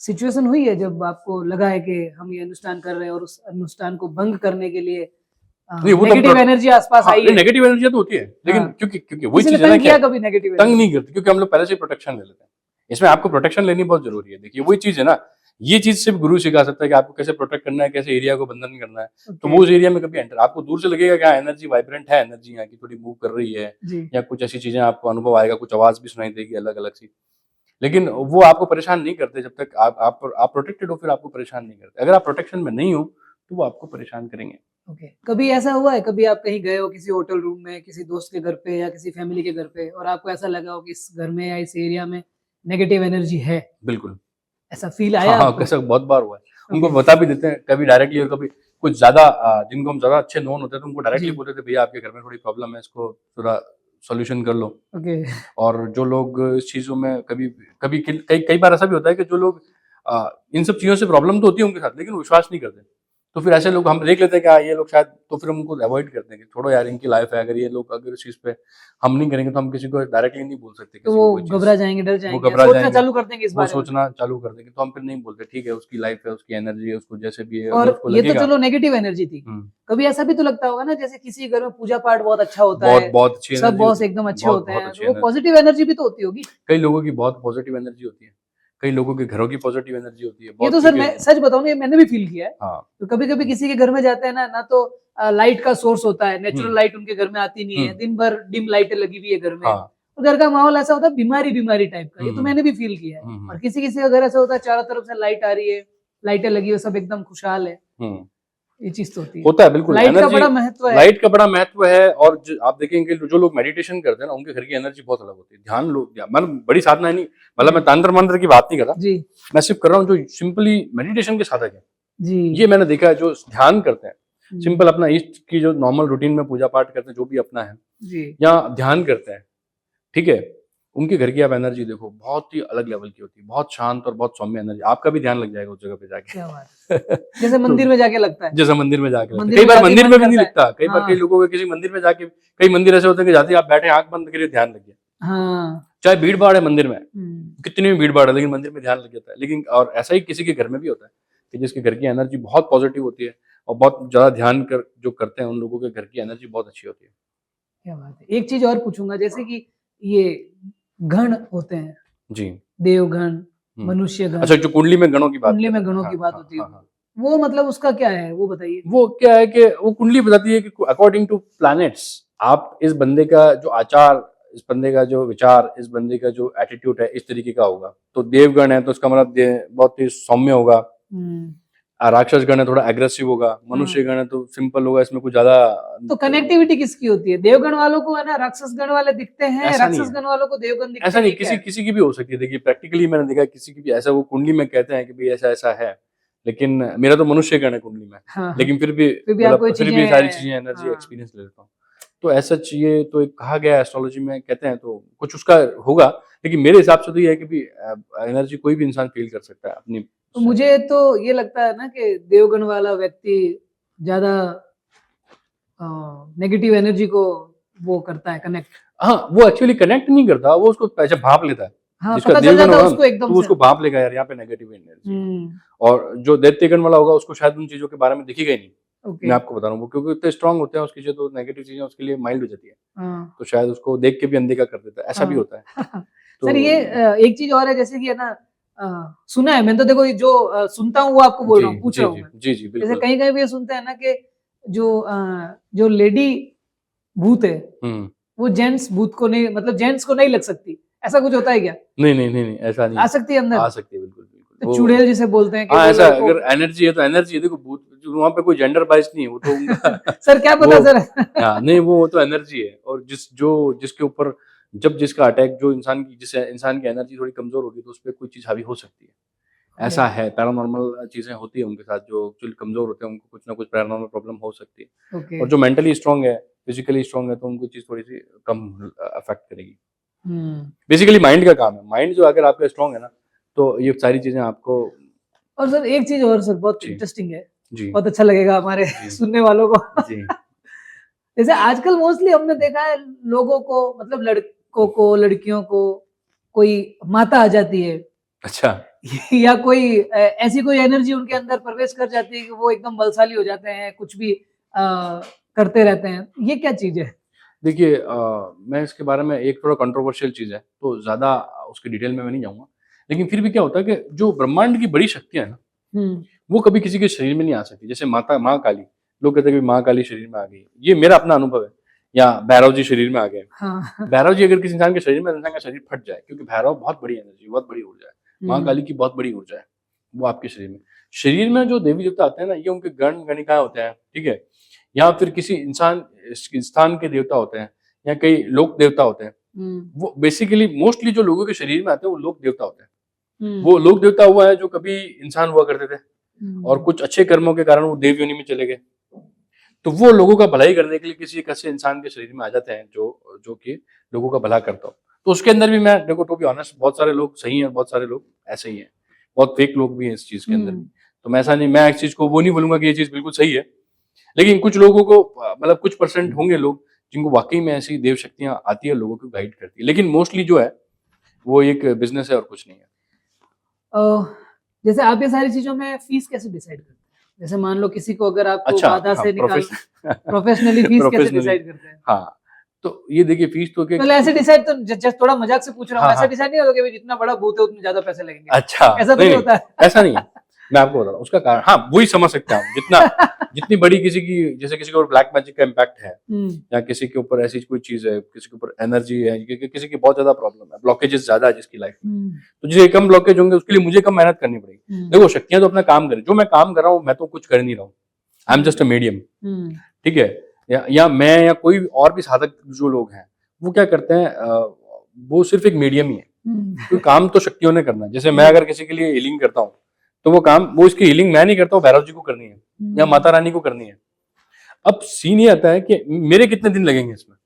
सिचुएशन हुई है जब आपको लगा है कि हम ये अनुष्ठान कर रहे हैं और उस अनुष्ठान को भंग करने के लिए नेगेटिव एनर्जी आसपास आई है? नेगेटिव एनर्जी तो होती है, लेकिन क्योंकि वही चीज है ना, क्या कभी नेगेटिव तंग नहीं करती, क्योंकि हम लोग पहले से प्रोटेक्शन ले लेते हैं। इसमें आपको प्रोटेक्शन लेनी बहुत जरूरी है। देखिए वही चीज है ना, ये चीज सिर्फ गुरु सिखा सकता है कि आपको कैसे प्रोटेक्ट करना है, कैसे एरिया को बंधन करना है। तो वो उस एरिया में कभी एंटर, आपको दूर से लगेगा कि एनर्जी वाइब्रेंट है, एनर्जी यहाँ की थोड़ी मूव कर रही है, या कुछ ऐसी चीजें आपको अनुभव आएगा, कुछ आवाज भी सुनाई देगी अलग अलग सी, लेकिन वो आपको परेशान नहीं करते जब तक आप प्रोटेक्टेड हो, फिर आपको परेशान नहीं करते। अगर आप प्रोटेक्शन में नहीं हो तो वो आपको परेशान करेंगे। ओके, कभी ऐसा हुआ है, कभी आप कहीं गए हो किसी होटल रूम में, किसी दोस्त के घर पे या किसी फैमिली के घर पे, और आपको ऐसा लगा हो कि इस घर में या इस एरिया में नेगेटिव एनर्जी है? बिल्कुल। ऐसा फील आया हाँ, आपको? ऐसा बहुत बार हुआ है। उनको ओके। बता भी देते हैं, कभी डायरेक्टली और कभी कुछ ज़्यादा जिनको हम ज़्यादा अच्छे नोन होते हैं तो उनको डायरेक्टली जी। बोलते थे, भैया आपके घर में थोड़ी प्रॉब्लम है, इसको थोड़ा सॉल्यूशन कर लो। ओके। और जो लोग इस चीज़ों में कभी कभी कई कई बार ऐसा भी होता है कि जो लोग इन सब चीज़ों से प्रॉब्लम तो होती है उनके साथ, लेकिन वो विश्वास नहीं करते। तो फिर ऐसे लोग हम देख लेते हैं कि ये लोग शायद, तो फिर हम उनको अवॉइड करते हैं कि छोड़ो यार, इनकी लाइफ है, अगर ये लोग अगर इस चीज़ पे हम नहीं करेंगे तो हम किसी को डायरेक्टली नहीं बोल सकते तो किसी वो को कोई चीज़। घबरा जाएँगे, डर वो जाएँगे, घबरा सोचना जाएँगे, चालू कर देंगे इस वो बारे में। सोचना चालू कर देंगे, तो हम फिर नहीं बोलते, ठीक है उसकी लाइफ है, उसकी एनर्जी है, उसको जैसे भी है, और अगर उसको ये तो लगेगा। चलो नेगेटिव एनर्जी थी। हुँ, कभी ऐसा भी तो लगता होगा ना, जैसे किसी घर में पूजा पाठ बहुत अच्छा होता बहुत है, बहुत अच्छी सब एनर्जी बॉस होती है, एकदम अच्छे बहुत होते बहुत हैं, अच्छी तो वो एनर्जी। पॉजिटिव एनर्जी भी तो होती होगी। कई लोगों की बहुत पॉजिटिव एनर्जी होती है, कई लोगों के घरों की पॉजिटिव एनर्जी होती है, ये बहुत तो सर ठीक मैं है। सच बताऊँ ना, ये मैंने भी फील किया है। हाँ। तो कभी-कभी किसी के घर में जाते हैं ना, ना तो लाइट का सोर्स होता है, नेचुरल हुँ, लाइट उनके घर में आती नहीं है, हुँ, दिन भर डिम लाइटें लगी हुई है घर में। हाँ। तो घर का माहौल ऐसा होता है बीमारी-बीमारी टाइप का, हुँ, ये तो हुँ, मैंने भी फील किया है। हुँ, और हुँ, किसी-किसी का घर ऐसा होता है चारों तरफ से लाइट आ रही है, लाइटें लगी हुई है, सब एकदम खुशहाल है, हुँ। ये चीज़ तो होती है। होता है बिल्कुल, लाइट का एनर्जी, बड़ा महत्व है। लाइट का बड़ा महत्व है। और आप देखेंगे जो लोग मेडिटेशन करते हैं ना, उनके घर की एनर्जी बहुत अलग होती है। ध्यान लोग, मतलब बड़ी साधना नहीं, मतलब मैं तंत्र मंत्र की बात नहीं कर रहा, जी, मैं सिर्फ कर रहा हूँ जो सिंपली मेडिटेशन के साधक है। जी। ये मैंने देखा है, जो ध्यान करते हैं, हुँ, सिंपल अपना ईस्ट की जो नॉर्मल रूटीन में पूजा पाठ करते हैं, जो भी अपना है, जी। या ध्यान करते हैं, ठीक है, उनके घर की आप एनर्जी देखो, बहुत ही अलग लेवल की होती है, बहुत शांत और बहुत सौम्य एनर्जी। आपका भी ध्यान लग जाएगा उस जगह पे जाके। क्या बात है! जैसे तो मंदिर में जाके लगता है। जैसे मंदिर में जाके लगता है। मंदिर कई में बार जाके मंदिर मन में भी नहीं करता है। लगता, कई बार कई हाँ, लोगों को किसी मंदिर में जाके, कई मंदिर ऐसे होते हैं कि जाते ही आप बैठे आंख बंद करिए, ध्यान लग गया। हाँ। चाहे भीड़ भाड़ है मंदिर में, हुँ, कितनी भी भीड़ भाड़ है, लेकिन मंदिर में ध्यान लग जाता है। लेकिन और ऐसा ही किसी के घर में भी होता है कि जिसके घर की एनर्जी बहुत पॉजिटिव होती है और बहुत ज्यादा ध्यान कर जो करते हैं, उन लोगों के घर की एनर्जी बहुत अच्छी होती है। क्या बात है! एक चीज़ और पूछूँगा, जैसे कि ये गण होते हैं, जी। देवगण, हम्म। मनुष्य गण, अच्छा, जो कुंडली में गणों की बात कुंडली कर में रहे हैं। गणों हाँ की बात हाँ होती है, हाँ हाँ। वो मतलब उसका क्या है? वो बताइए? वो क्या है कि वो कुंडली बताती है कि अकॉर्डिंग टू प्लैनेट्स, आप इस बंदे का जो आचार, इस बंदे का जो विचार, इस बंदे का जो एटीट्यूड है, इस तरीके का होगा। तो देवगण है तो उसका मतलब बहुत ही सौम्य होगा। हुँ, राक्षस गण है थोड़ा एग्रेसिव होगा। हाँ। मनुष्य गण है तो सिंपल होगा, इसमें कुछ ज्यादा तो कनेक्टिविटी किसकी होती है? देवगण वालों को है ना राक्षस गण वाले दिखते हैं, ऐसा नहीं राक्षस है। गण वालों को देवगण दिखते ऐसा हैं, नहीं, ये क्या है? किसी की भी हो सकती है। देखिए प्रैक्टिकली मैंने देखा है, किसी की भी ऐसा, वो कुंडली में कहते हैं कि भाई ऐसा ऐसा है, लेकिन मेरा तो मनुष्य गण है कुंडली में, हाँ, हाँ। लेकिन फिर भी आपको ये मतलब फिर भी सारी चीज़ें चीजें एनर्जी हाँ, एक्सपीरियंस ले लेता हूँ। तो ऐसा चाहिए, तो एक कहा गया एस्ट्रोलॉजी में कहते हैं, तो कुछ उसका होगा। लेकिन मेरे हिसाब से तो ये है कि भी एनर्जी कोई भी इंसान फील कर सकता है अपनी तो से। मुझे तो ये लगता है ना कि देवगण वाला व्यक्ति ज़्यादा नेगेटिव एनर्जी को वो करता है कनेक्ट। हाँ, वो एक्चुअली कनेक्ट नहीं करता, वो उसको ऐसे भाप लेता है। हाँ, जिसका पता चल देवगण जाता है होगा ना, उसको एकदम तो वो से। उसको भाप लेगा, यार यहाँ पे नेगेटिव एनर्जी है। हुँ, और जो दैत्यगण वाला होगा, उसको शायद उन चीजों के बारे में दिखेगा ही नहीं। ओके। मैं आपको बता रहा हूँ, वो क्योंकि इतने स्ट्रांग होते हैं, उसकी चीजें, तो नेगेटिव चीजें उसके लिए माइल्ड हो जाती है, हाँ, तो शायद उसको देख के भी अनदेखा कर देता है, ऐसा भी हाँ। होता है। सर तो ये एक चीज़ और है, जैसे कि है ना सुना है मैंने, तो देखो ये जो सुनता हूँ वो आपको बोल जी रहा हूँ, पूछ जी रहा हूँ जी मैं। जी जी जैसे बिल्कुल। कहीं-कहीं पे ये सुनते हैं ना कि जो लेडी भूत है, हम्म। वो जेंट्स भूत को नहीं, मतलब जेंट्स को नहीं लग सकती। ऐसा कुछ होता है क्या? नहीं नहीं नहीं नहीं, ऐसा नहीं आ है। सकती है अंदर? आ सकती है, बिल्कुल बिल्कुल तो वो। चुड़ैल जिसे बोलते हैं कि हाँ, वो ऐसा लड़कों अगर एनर्जी है तो एनर्जी है। देखो भूत, वहाँ पे कोई जेंडर बाइस नहीं है, वो तो उनका सर क्या वो, पता सर। हाँ नहीं, वो तो एनर्जी है। और जिसके ऊपर जब जिसका अटैक, जो इंसान की, जिस इंसान की एनर्जी थोड़ी कमजोर होगी, तो उस पर कोई चीज हावी हो सकती है। ऐसा है, पैरानॉर्मल चीजें होती है उनके साथ, जो एक्चुअली कमजोर होते हैं, उनको कुछ ना कुछ पैरानॉर्मल प्रॉब्लम हो सकती है। ओके। और जो मेंटली स्ट्रांग है, फिजिकली स्ट्रांग है, तो उनको चीज थोड़ी सी कम अफेक्ट करेगी। हुँ। बेसिकली माइंड का काम है। माइंड जो अगर आपका स्ट्रांग है ना, तो ये सारी चीजें आपको। और सर एक चीज़ और सर बहुत जी इंटरेस्टिंग है, जी बहुत अच्छा लगेगा हमारे जी सुनने वालों को। जी जैसे आजकल मोस्टली हमने देखा है लोगों को, मतलब लड़कों को, लड़कियों को, कोई माता आ जाती है अच्छा। या कोई ऐसी कोई एनर्जी उनके अंदर प्रवेश कर जाती है कि वो एकदम बलशाली हो जाते हैं, कुछ भी करते रहते हैं। ये क्या चीज़ है? देखिए मैं इसके बारे में, एक थोड़ा कंट्रोवर्शियल चीज़ है, तो ज़्यादा उसकी डिटेल में मैं नहीं जाऊँगा। लेकिन फिर भी क्या होता है कि जो ब्रह्मांड की बड़ी शक्तियाँ हैं ना, हुँ, वो कभी किसी के शरीर में नहीं आ सकती। जैसे माँ काली, लोग कहते हैं कि माँ काली शरीर में आ गई। ये मेरा अपना अनुभव है या भैरव जी शरीर में आ गए। हाँ। भैरव जी अगर किसी इंसान के शरीर में, इंसान का शरीर फट जाए, क्योंकि भैरव बहुत बड़ी एनर्जी, बहुत बड़ी ऊर्जा है, माँ हम्म, काली की बहुत बड़ी ऊर्जा है, वो आपके शरीर में जो देवी देवता आते हैं ना, ये उनके गण गणिकाएं होते हैं, ठीक है, या फिर किसी इंसान स्थान के देवता होते हैं, या कई लोक देवता होते हैं। वो बेसिकली मोस्टली जो लोगों के शरीर में आते हैं वो लोक देवता होते हैं। वो लोक देवता हुआ है जो कभी इंसान हुआ करते थे और कुछ अच्छे कर्मों के कारण वो देव योनि में चले गए, तो वो लोगों का भलाई करने के लिए किसी एक ऐसे इंसान के शरीर में आ जाते हैं जो जो कि लोगों का भला करता हो। तो उसके अंदर भी मैं देखो, टू बी ऑनेस्ट, बहुत सारे लोग सही हैं, बहुत सारे लोग ऐसे ही हैं, बहुत फेक लोग भी हैं इस चीज के अंदर भी। तो मैं ऐसा नहीं, मैं इस चीज को वो नहीं बोलूंगा कि ये चीज बिल्कुल सही है, लेकिन कुछ लोगों को मतलब कुछ परसेंट होंगे लोग जिनको वाकई में ऐसी देव शक्तियां आती है, लोगों को गाइड करती है, लेकिन मोस्टली जो है वो एक बिजनेस है और कुछ नहीं है। जैसे आप ये सारी चीजों में फीस कैसे डिसाइड करते हैं? जैसे मान लो किसी को अगर आपको अच्छा, बाधा हाँ, से निकाल प्रोफेशनली फीस कैसे प्रोफेशनली, डिसाइड करते हैं? हाँ, तो ये देखिए फीस तो मतलब ऐसे डिसाइड तो जस्ट थोड़ा मजाक से पूछ रहा हूँ, हाँ, ऐसा हाँ, डिसाइड नहीं होता कि भाई जितना बड़ा भूत है उतने ज्यादा पैसे लगेंगे, अच्छा, ऐसा तो नहीं नहीं नहीं, होता है? ऐसा नहीं है, मैं आपको बता रहा हूँ उसका कारण, हाँ वही समझ सकते हैं आप, जितनी बड़ी किसी की, जैसे किसी के ऊपर ब्लैक मैजिक का इम्पैक्ट है, या किसी के ऊपर ऐसी कोई चीज है, किसी के ऊपर एनर्जी है, किसी की बहुत ज्यादा प्रॉब्लम है, ब्लॉकेजेस ज्यादा है जिसकी लाइफ में, तो जिसे कम ब्लॉकेज होंगे उसके लिए मुझे कम मेहनत करनी पड़ेगी। देखो शक्तियां तो अपना काम करें, जो मैं काम कर रहा हूँ मैं तो कुछ कर नहीं रहा हूँ, I am just a medium, ठीक है, या मैं या कोई और भी साधक जो लोग हैं वो क्या करते हैं, वो सिर्फ एक मीडियम ही है, तो काम तो शक्तियों ने करना है। जैसे मैं अगर किसी के लिए हीलिंग करता हूँ तो वो काम, वो इसकी हीलिंग मैं नहीं करता हूँ, भैरव जी को करनी है या माता रानी को करनी है। अब सीन ये आता है कि मेरे कितने दिन लगेंगे इसमें,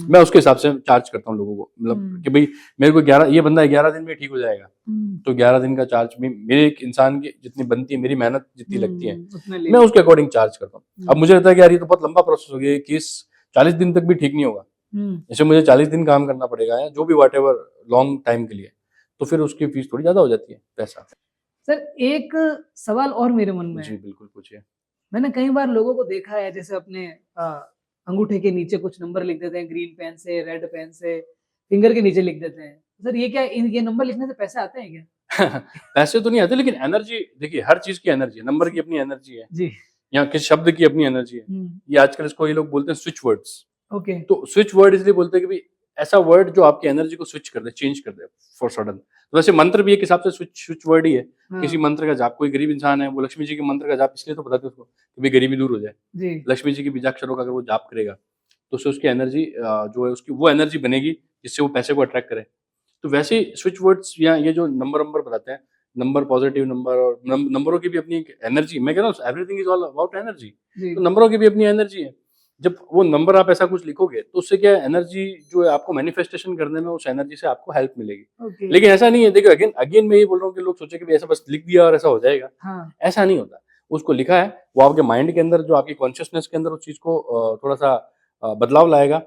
मैं उसके हिसाब से चार्ज करता हूँ लोगों को, मतलब कि भाई मेरे को 11, ये बंदा 11 दिन में ठीक हो जाएगा, तो 11 दिन का चार्ज भी मेरे एक इंसान की जितनी बनती है, मेरी मेहनत जितनी लगती है, मैं उसके अकॉर्डिंग चार्ज करता हूँ। अब मुझे लगता है कि यार ये तो बहुत लंबा प्रोसेस हो गया, कि 40 दिन तक भी ठीक नहीं होगा, जैसे मुझे 40 दिन काम करना पड़ेगा या जो भी वॉट एवर लॉन्ग टाइम के लिए, तो फिर उसकी फीस थोड़ी ज्यादा हो जाती है, पैसा। सर एक सवाल और मेरे मन में जी है, बिल्कुल, पूछिए। मैंने कई बार लोगों को देखा है जैसे अपने अंगूठे के नीचे कुछ नंबर लिख देते हैं, ग्रीन पेन से, रेड पेन से, फिंगर के नीचे लिख देते हैं। सर ये क्या, ये नंबर लिखने से पैसे आते हैं क्या? पैसे तो नहीं आते, लेकिन एनर्जी देखिए, हर चीज की एनर्जी है, नंबर की अपनी एनर्जी है, जी। या किस शब्द की अपनी एनर्जी है। ये आजकल इसको ये लोग बोलते हैं स्विच वर्ड्स। ओके। तो स्विच वर्ड इसलिए बोलते हैं कि भाई ऐसा वर्ड जो आपकी एनर्जी को स्विच कर दे, चेंज कर दे फॉर सडन। तो वैसे मंत्र भी एक हिसाब से स्विच वर्ड ही है। किसी मंत्र का जाप, कोई गरीब इंसान है वो लक्ष्मी जी के मंत्र का जाप इसलिए तो बताते हैं उसको कि भाई गरीबी दूर हो जाए, जी। लक्ष्मी जी के बीजाक्षरों का अगर वो जाप करेगा तो उससे उसकी एनर्जी जो है उसकी वो एनर्जी बनेगी जिससे वो पैसे को अट्रैक्ट करे। तो वैसे स्विच वर्ड्स या ये जो नंबर बताते हैं, नंबर, पॉजिटिव नंबर, और नंबरों की भी अपनी एक एनर्जी, मैं कह रहा हूँ everything is all about energy. तो नंबरों की भी अपनी एनर्जी है। जब वो नंबर आप ऐसा कुछ लिखोगे तो उससे क्या एनर्जी जो है आपको मैनिफेस्टेशन करने में, उस एनर्जी से आपको हेल्प मिलेगी। लेकिन ऐसा नहीं है, देखो अगेन अगेन मैं ये बोल रहा हूँ कि लोग सोचे कि ऐसा बस लिख दिया और ऐसा हो जाएगा। ऐसा नहीं होता। उसको लिखा है, वो आपके माइंड के अंदर, जो आपकी कॉन्शियसनेस के अंदर उस चीज को थोड़ा सा बदलाव लाएगा,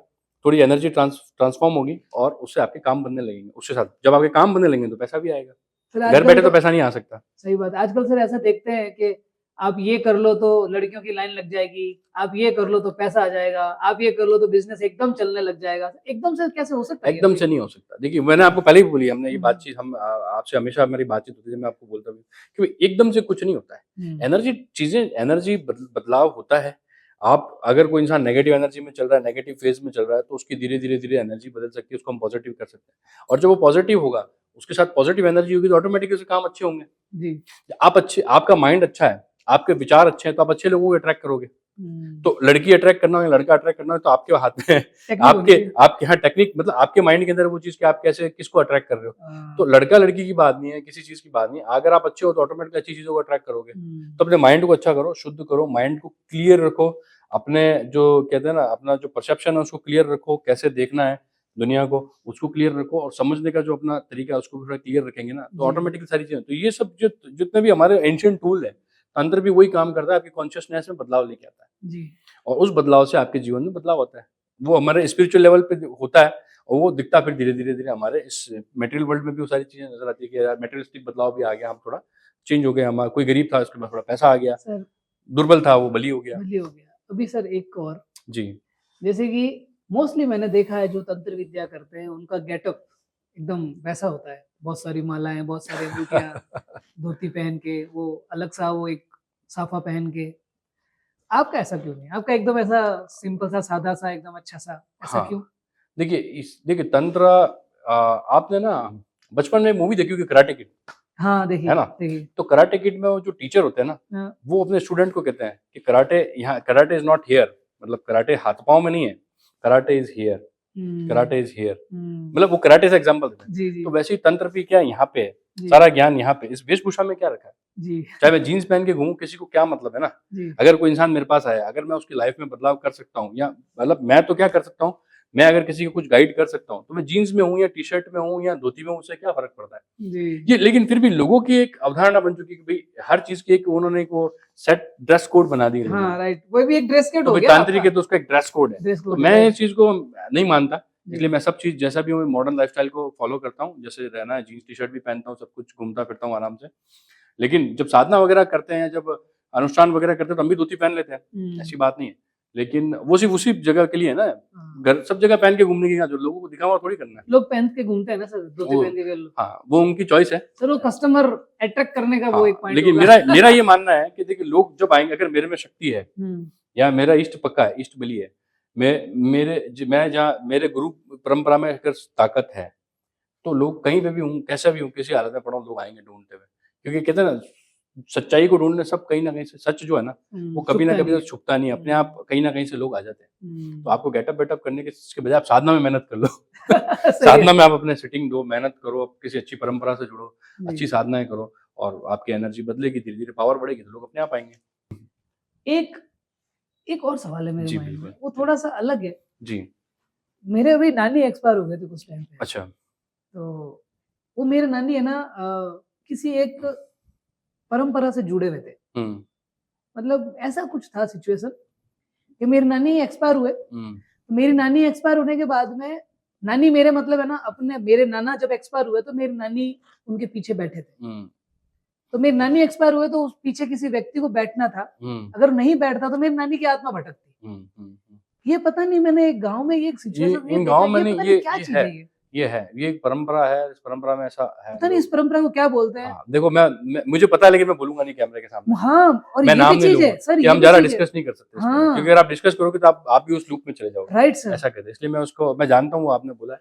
थोड़ी एनर्जी ट्रांसफॉर्म होगी और उससे आपके काम बनने लगेंगे। उसके साथ जब आपके काम बनने लगेंगे तो पैसा भी आएगा। घर बैठे तो पैसा नहीं आ सकता। सही बात। आजकल सर ऐसा देखते हैं कि आप ये कर लो तो लड़कियों की लाइन लग जाएगी, आप ये कर लो तो पैसा आ जाएगा, आप ये कर लो तो बिजनेस एकदम चलने लग जाएगा। एकदम से कैसे हो सकता है? एकदम से नहीं हो सकता। देखिए मैंने आपको पहले भी बोली, हमने ये बातचीत, हम आपसे हमेशा हमारी बातचीत होती है, मैं आपको बोलता हूँ कि एकदम से कुछ नहीं होता है। एनर्जी चीजें, एनर्जी बदलाव होता है। आप अगर कोई इंसान नेगेटिव एनर्जी में चल रहा है, नेगेटिव फेज में चल रहा है, तो उसकी धीरे धीरे धीरे एनर्जी बदल सकती है, उसको हम पॉजिटिव कर सकते हैं। और जब वो पॉजिटिव होगा, उसके साथ पॉजिटिव एनर्जी होगी, तो ऑटोमेटिकली उसके काम अच्छे होंगे। जी। आप अच्छे, आपका माइंड अच्छा है, आपके विचार अच्छे हैं, तो आप अच्छे लोगों को अट्रैक्ट करोगे। तो लड़की अट्रैक्ट करना हो या लड़का अट्रैक्ट करना हो तो आपके हाथ में है। आपके यहाँ टेक्निक, मतलब आपके माइंड के अंदर वो चीज कि आप कैसे किसको अट्रैक्ट कर रहे हो। तो लड़का लड़की की बात नहीं है, किसी चीज की बात नहीं है। अगर आप अच्छे हो तो ऑटोमेटिकली अच्छी चीजों को अट्रैक्ट करोगे। तो अपने माइंड को अच्छा करो, शुद्ध करो, माइंड को क्लियर रखो, अपने जो कहते हैं ना, अपना जो परसेप्शन है उसको क्लियर रखो, कैसे देखना है दुनिया को उसको क्लियर रखो, और समझने का जो अपना तरीका है उसको भी थोड़ा क्लियर रखेंगे ना, तो ऑटोमेटिकली सारी चीजें। तो ये सब जितने भी हमारे एंशिएंट टूल है, अंदर भी वही काम करता है, आपकी कॉन्शियसनेस में बदलाव लेके आता है जी। और उस बदलाव से आपके जीवन में बदलाव होता है। वो हमारे स्पिरिचुअल लेवल पे होता है और वो दिखता फिर धीरे धीरे धीरे हमारे इस मटेरियल वर्ल्ड में भी वो सारी चीजें नजर आती है कि यार मटेरियलिस्टिक बदलाव भी आ गया, हम थोड़ा चेंज हो गए। हमारा कोई गरीब था, उसके पास थोड़ा पैसा आ गया, दुर्बल था वो बली हो गया। अभी सर एक और जी, जैसे कि मोस्टली मैंने देखा है जो तंत्र विद्या करते हैं उनका गेटअप एकदम वैसा होता है, बहुत सारी मालाएं, बहुत सारी अंगूठियां, धोती पहन के, वो अलग सा वो एक साफा पहन के, आपका ऐसा क्यों नहीं? आपका एकदम ऐसा सिंपल सा, सादा सा, एकदम अच्छा सा, ऐसा हाँ। क्यों? देखिए तंत्र, आपने ना बचपन में मूवी देखी होगी कराटे किड, हाँ, देखिए, है ना? देखिए। तो कराटे किड में वो जो टीचर होते हैं ना, हाँ, वो अपने स्टूडेंट को कहते हैं कि कराटे इज़ नॉट हियर, मतलब कराटे हाथ-पाँव में नहीं है, karate is here, hmm, karate is here. Hmm. मतलब वो कराटे से एग्ज़ाम्पल देते हैं। जी, जी, तो वैसे ही तंत्र भी क्या है, यहाँ पे है, जी, सारा ज्ञान यहाँ पे, इस वेशभूषा में क्या रखा है? जी, चाहे मैं जीन्स पहन के घूमूँ, किसी को क्या मतलब है ना? जी। अगर कोई इंसान मेरे पास आया, अगर मैं उसकी लाइफ़ में बदलाव कर सकता हूँ, या मतलब मैं तो क्या कर सकता हूँ, मैं अगर किसी को कुछ गाइड कर सकता हूँ, तो मैं जीन्स में हूँ या टी-शर्ट में हूँ या धोती में हूँ, उससे क्या फ़र्क पड़ता है? जी। ये लेकिन फिर भी लोगों की एक अवधारणा बन चुकी है कि भई हर चीज़ की एक उन्होंने एक वो सेट ड्रेस कोड बना दिए लोगों हाँ, ने। राइट। वो भी एक ड्रेस कोड तो हो भाई गया तांत्रिक आपका। है तो उसका एक ड्रेस कोड है। ड्रेस तो कोड है, मैं राइट। इस चीज़ को नहीं मानता, इसलिए जी। मैं सब चीज़ जैसा भी हूँ मॉडर्न लाइफ़स्टाइल को फ़ॉलो करता हूँ। जैसे रहना है जीन्स टी-शर्ट भी पहनता हूँ, सब कुछ घूमता-फिरता हूँ आराम से। लेकिन जब साधना वगैरह करते हैं, जब अनुष्ठान वगैरह करते हैं तो हम भी धोती पहन लेते हैं, हुँ। ऐसी बात नहीं है। लेकिन वो सिर्फ़ उसी जगह के लिए है ना, हाँ। घर सब जगह पहन के घूमने की क्या ज़रूरत, लोगों को दिखावा थोड़ी करना है। लोग पहन के घूमते हैं ना सर, धोती वो पहन के लोग। हाँ, वो उनकी चॉइस है। सर वो कस्टमर अट्रैक्ट करने का वो एक हाँ, पॉइंट लेकिन होगा। मेरा मेरा ये मानना है कि देखिए लोग जब आएँगे, अगर मेरे में शक्ति है हुँ, या मेरा इष्ट पक्का है, इष्ट बली है, मैं जहाँ मेरे गुरु परंपरा में अगर ताकत है, तो लोग कहीं पे भी हूँ, कैसा भी हूँ, किसी हालत में पड़ा हूँ, लोग आएँगे ढूँढते हुए। क्योंकि कहते हैं ना, सच्चाई को ढूँढने सब कहीं न कहीं से, सच जो है ना, वो कभी न छुपता कभी नहीं तो है। छुपता नहीं है, अपने आप हुँ, कहीं न कहीं से लोग आ जाते हैं। तो हुँ। आपको गेटअप-वेटअप करने के इसके बजाय आप साधना में मेहनत कर लो। सही है। साधना में आप अपने सिटिंग दो, मेहनत करो, आप किसी अच्छी परंपरा से जुड़ो, जी। अच्छी साधनाएँ करो और आपकी एनर्जी बदलेगी, धीरे-धीरे पावर बढ़ेगी, तो लोग अपने आप आएँगे। एक एक और सवाल है मेरे जी, माइंड में, बिल्कुल। वो जी। थोड़ा-सा अलग है। जी। मेरे अभी नानी एक्सपायर हो गए थे कुछ टाइम पे, अच्छा। तो वो मेरे नानी है ना किसी एक परंपरा से जुड़े हुए थे। हुँ, मतलब ऐसा कुछ था सिचुएशन कि मेरी नानी एक्सपायर हुए। हुँ, मेरी नानी एक्सपायर होने के बाद में नानी मेरे मतलब है ना अपने मेरे नाना जब एक्सपायर हुए तो मेरी नानी उनके पीछे बैठे थे। हुँ, तो मेरी नानी एक्सपायर हुए तो उस पीछे किसी व्यक्ति को बैठना था। हुँ, अगर नहीं बैठता तो मेरी नानी की आत्मा भटकती। हुँ, हुँ, हुँ। ये पता नहीं मैंने एक गाँव में ये एक ये सिचुएशन ये इन देखा गाँव है में ये नहीं, पता नहीं क्या चीज़ है ये? ये एक परंपरा है, इस परंपरा में ऐसा है पता नहीं इस लोग। परंपरा को क्या बोलते हैं? हाँ, देखो मैं मुझे पता है, लेकिन मैं बोलूँगा नहीं कैमरे के सामने। हाँ, और मैं ये भी नाम नहीं चीज़ लूँगा है सर कि ये हम भी ज़्यादा चीज़ है। डिस्कस नहीं कर सकते इसके बारे में, क्योंकि हाँ, अगर आप डिस्कस करोगे तो आप भी उस लूप में चले जाओगे। Right sir. ऐसा कहते हैं, इसलिए मैं जानता हूँ आपने बोला है,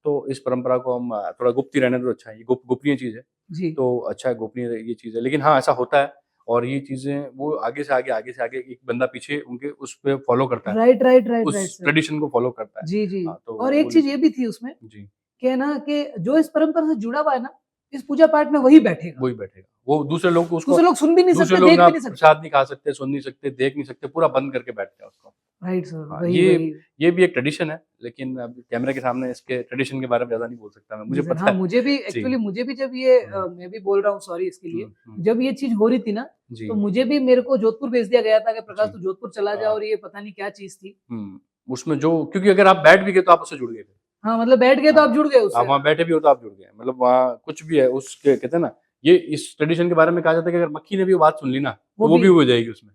तो इस परंपरा को हम थोड़ा गुप्त ही रहने दो, अच्छा है, ये गोपनीय चीज़ है, जी। तो अच्छा है, गोपनीय ये चीज़ है। लेकिन हाँ, ऐसा होता है और ये चीज़ें वो आगे से आगे एक बंदा पीछे उनके उस पे फ़ॉलो करता है, राइट, राइट, राइट, राइट उस सर। ट्रेडिशन को फ़ॉलो करता है। जी, जी। हाँ, तो और वो एक चीज़ लेके ये भी थी उसमें जी, कि है ना कि जो इस परंपरा से जुड़ा हुआ है ना, इस पूजा पाठ में वही बैठेगा। वही बैठेगा। वो दूसरे लोग उसको, दूसरे लोग सुन भी नहीं दूसरे सकते, लोग देख ना भी नहीं सकते। प्रसाद नहीं खा सकते, सुन नहीं सकते, देख नहीं सकते, पूरा बंद करके बैठते हैं उसको। राइट सर, हाँ, वही, वही। ये भी एक ट्रेडिशन है, लेकिन अब कैमरे के सामने इसके ट्रेडिशन के बारे में ज़्यादा नहीं बोल सकता मैं, मुझे जी सर, पता हाँ, है। मुझे भी जी। एक्चुअली मुझे भी जब ये हुँ, मैं भी बोल रहा हूँ सॉरी इसके लिए, हुँ, हुँ। जब ये चीज़ हो रही थी ना, तो जी, मुझे भी मेरे को जोधपुर भेज दिया गया था कि जी। प्रकाश तू जोधपुर चला जा और ये पता नहीं क्या चीज़ थी। हुँ, उसमें जो, क्योंकि अगर आप बैठ भी गए तो आप उससे जुड़ गए फिर। हाँ, मतलब बैठ गए तो हाँ, आप जुड़ गए आप उससे। वहाँ बैठे भी हो तो आप जुड़ गए। मतलब वहाँ कुछ भी है, उसके कहते हैं ना, ये इस ट्रेडिशन के बारे में कहा जाता है कि अगर मक्खी ने भी वो बात सुन ली ना, वो तो वो भी भी हो जाएगी उसमें।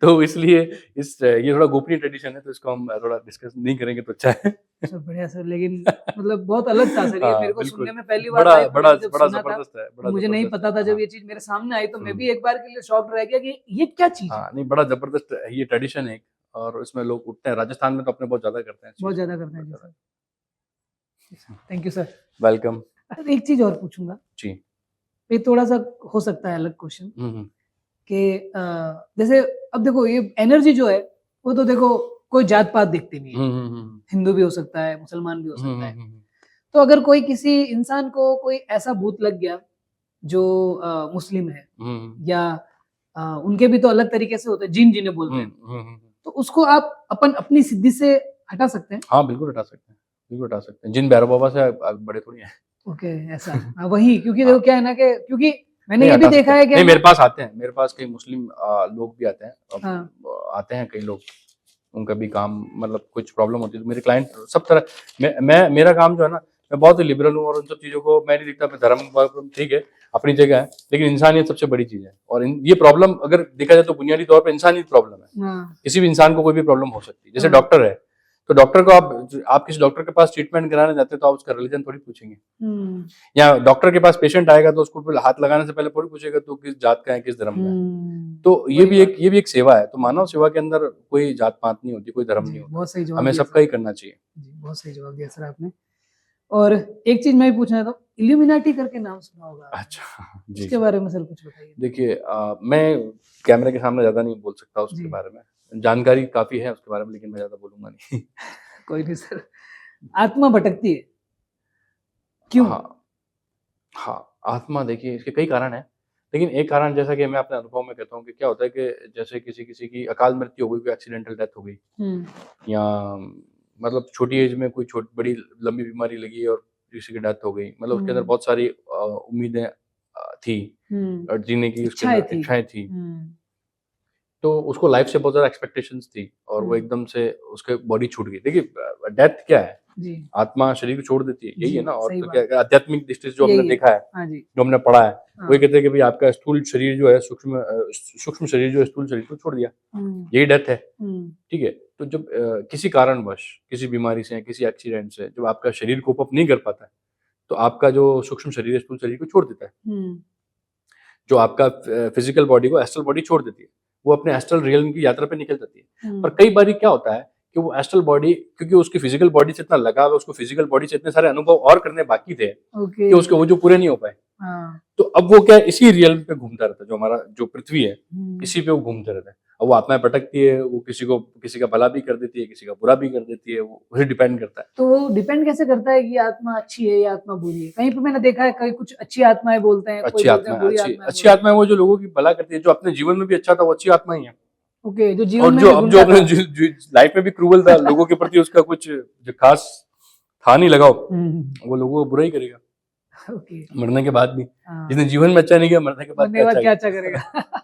तो इसलिए ये थोड़ा गोपनीय ट्रेडिशन है, तो इसको हम थोड़ा डिस्कस नहीं करेंगे तो अच्छा है। सर बढ़िया सर, लेकिन मतलब बहुत अलग था सर ये हाँ, मेरे को सुनने बिल्कुल। में पहली बार बड़ा लाइफ में बड़ा मैंने जब बड़ा सुना था, ज़बरदस्त है, तो बड़ा मुझे नहीं ज़बरदस्त है। पता था जब हाँ, ये चीज़ मेरे सामने आई तो मैं हुँ। भी एक बार के लिए शॉक्ड रह गया कि ये क्या चीज़ है? हाँ, नहीं, बड़ा ज़बरदस्त ये ट्रेडिशन है एक, और इसमें लोग उठते हैं। राजस्थान में तो अपने बहुत ज़्यादा करते हैं इस बहुत चीज़ को, ज़्यादा करते हैं बहुत जी ज़्यादा। Sir. Thank you sir. Welcome. Sir एक चीज़ और पूछूँगा, जी। ये थोड़ा-सा हो सकता है अलग क्वेश्चन हुँ, हुँ। कि जैसे अब देखो ये एनर्जी जो है, वो तो देखो कोई जात-पात देखती नहीं है। हुँ, हुँ, हुँ, हुँ। हिंदू भी हो सकता है, मुसलमान भी हो हुँ, सकता हुँ, है। हुँ, हुँ। तो अगर कोई किसी इंसान को कोई ऐसा भूत लग गया जो मुस्लिम है हुँ, हुँ। या उनके भी तो अलग तरीके से होते हैं, जिन जिन्हें बोलते हुँ, हैं। हुँ, हुँ। तो उसको आप अपनी सिद्धि से हटा सकते हैं? हाँ, बिल्कुल हटा सकते हैं, बिल्कुल हटा सकते हैं। जिन भैरव बाबा से बड़े थोड़ी हैं। ओके, ऐसा। हाँ, वही क्योंकि हाँ, देखो क्या है ना कि क्योंकि मैंने नहीं ये भी हटा सकते देखा हैं। है क्या नहीं, है ना मेरे पास आते हैं, मेरे पास कई मुस्लिम लोग भी आते हैं। हाँ, आते हैं कई लोग, उनका भी काम, मतलब कुछ प्रॉब्लम होती है तो मेरे क्लाइंट सब तरह, मेरा काम जो है ना, मैं बहुत ही लिबरल हूँ और उन सब चीज़ों को मैं नहीं देखता। मैं धर्म वर्म ठीक है, अपनी जगह है, लेकिन इंसानियत सबसे बड़ी चीज़ है, और ये प्रॉब्लम अगर देखा जाए तो बुनियादी तौर पे इंसानियत प्रॉब्लम है। हाँ, किसी भी इंसान को कोई भी प्रॉब्लम हो सकती है। जैसे हाँ, डॉक्टर है, तो डॉक्टर को आप किसी डॉक्टर के पास ट्रीटमेंट कराने जाते हैं तो आप उसका रिलीजन थोड़ी पूछेंगे, या डॉक्टर के पास पेशेंट आएगा तो उसको फिर हाथ लगाने से पहले थोड़ी पूछेगा तो किस जात का है, किस धर्म का है। तो वही बात ये भी एक सेवा है। तो मानव सेवा के अंदर कोई जात पात नहीं होती, कोई धर्म जी, नहीं होता, बहुत सही जवाब हमें दिया सबका ही सर। करना चाहिए। जी, बहुत सही जवाब दिया सर आपने। और एक चीज मैं भी पूछना चाहता हूँ, इल्यूमिनाटी करके नाम सुना होगा आपने, अच्छा, जी उसके जी। बारे में सर कुछ बताइए। देखिए मैं कैमरे के सामने ज्यादा नहीं बोल सकता उसके जी, बारे में, जानकारी काफी है उसके बारे में, लेकिन मैं ज्यादा बोलूंगा नहीं। कोई नहीं सर। आत्मा भटकती है, क्यों? हाँ, हाँ, आत्मा देखिए इसके कई कारण हैं, लेकिन एक कारण जैसा कि मैं अपने अनुभव में कहता हूँ कि क्या होता है कि जैसे किसी की अकाल मृत्यु हो गई, कोई एक्सीडेंटल डेथ हो गई, हुँ, या मतलब छोटी एज में कोई बड़ी लंबी बीमारी लगी और किसी की डेथ हो गई, मतलब उसके अंदर हुँ, बहुत सारी उम्मीदें थी हुँ, और जीने की उसके इच्छाएँ अंदर थी। इच्छाएँ थी। हुँ, तो उसको लाइफ से बहुत ज़्यादा एक्सपेक्टेशंस थी और वो हुँ, एकदम से उसके बॉडी छूट गई। देखिए डेथ क्या है? जी, आत्मा शरीर को छोड़ देती है, यही जी, है ना? और सही तो क्या बात। आध्यात्मिक दृष्टि से जो हमने यही है। देखा है, हाँ जी, जो हमने पढ़ा है, वही हाँ। कहते हैं कि भई आपका स्थूल शरीर जो है सूक्ष्म शरीर जो है स्थूल शरीर को छोड़ दिया, हुँ, यही डेथ है, हुँ, ठीक है? तो जब किसी कारणवश, किसी बीमारी से, किसी एक्सीडेंट से जब आपका शरीर कोप अप नहीं कर पाता है, तो आपका जो सूक्ष्म शरीर है स्थूल शरीर को छोड़ देता है। हुँ, जो आपका फिजिकल बॉडी को एस्ट्रल बॉडी छोड़ देती है। वो अपने एस्ट्रल रियल्म की यात्रा पे निकल जाती है। पर हुँ, कई बारी क्या होता है कि वो एस्ट्रल बॉडी, क्योंकि उसकी फिजिकल बॉडी से इतना लगाव है, उसको फिजिकल बॉडी से इतने सारे अनुभव और करने बाकी थे ओके। कि उसके वो जो पूरे नहीं हो पाए। हाँ, तो अब वो क्या है, इसी रियल्म पे घूमता रहता है, जो हमारा जो पृथ्वी है, हुँ। इसी पे वो घूमते रहता है। अब वो आत्माएँ भटकती है, वो किसी का भला भी कर देती है, किसी का बुरा भी कर देती है, वो उसे डिपेंड करता है। तो वो डिपेंड कैसे करता है कि आत्मा अच्छी है या आत्मा बुरी है? कहीं पे मैंने देखा है कहीं कुछ अच्छी आत्माएँ बोलते हैं, कोई बोलते हैं बुरी आत्माएँ अच्छी बोलते हैं। आत्मा है वो जो लोगों की भला करती है, जो अपने जीवन में भी अच्छा था वो अच्छी आत्मा ही है। ओके, जो जीवन और में जो भी अब जो गुंडा अपने था। लाइफ में भी क्रूअल था, लोगों के प्रति उसका कुछ जो खास था नहीं लगाव, हुँ, वो लोगों को बुरा ही करेगा, ओके, मरने के बाद भी। हाँ, जिसने जीवन में अच्छा नहीं किया, मरने के बाद मरने के क्या बाद अच्छा क्या अच्छा किया? करेगा?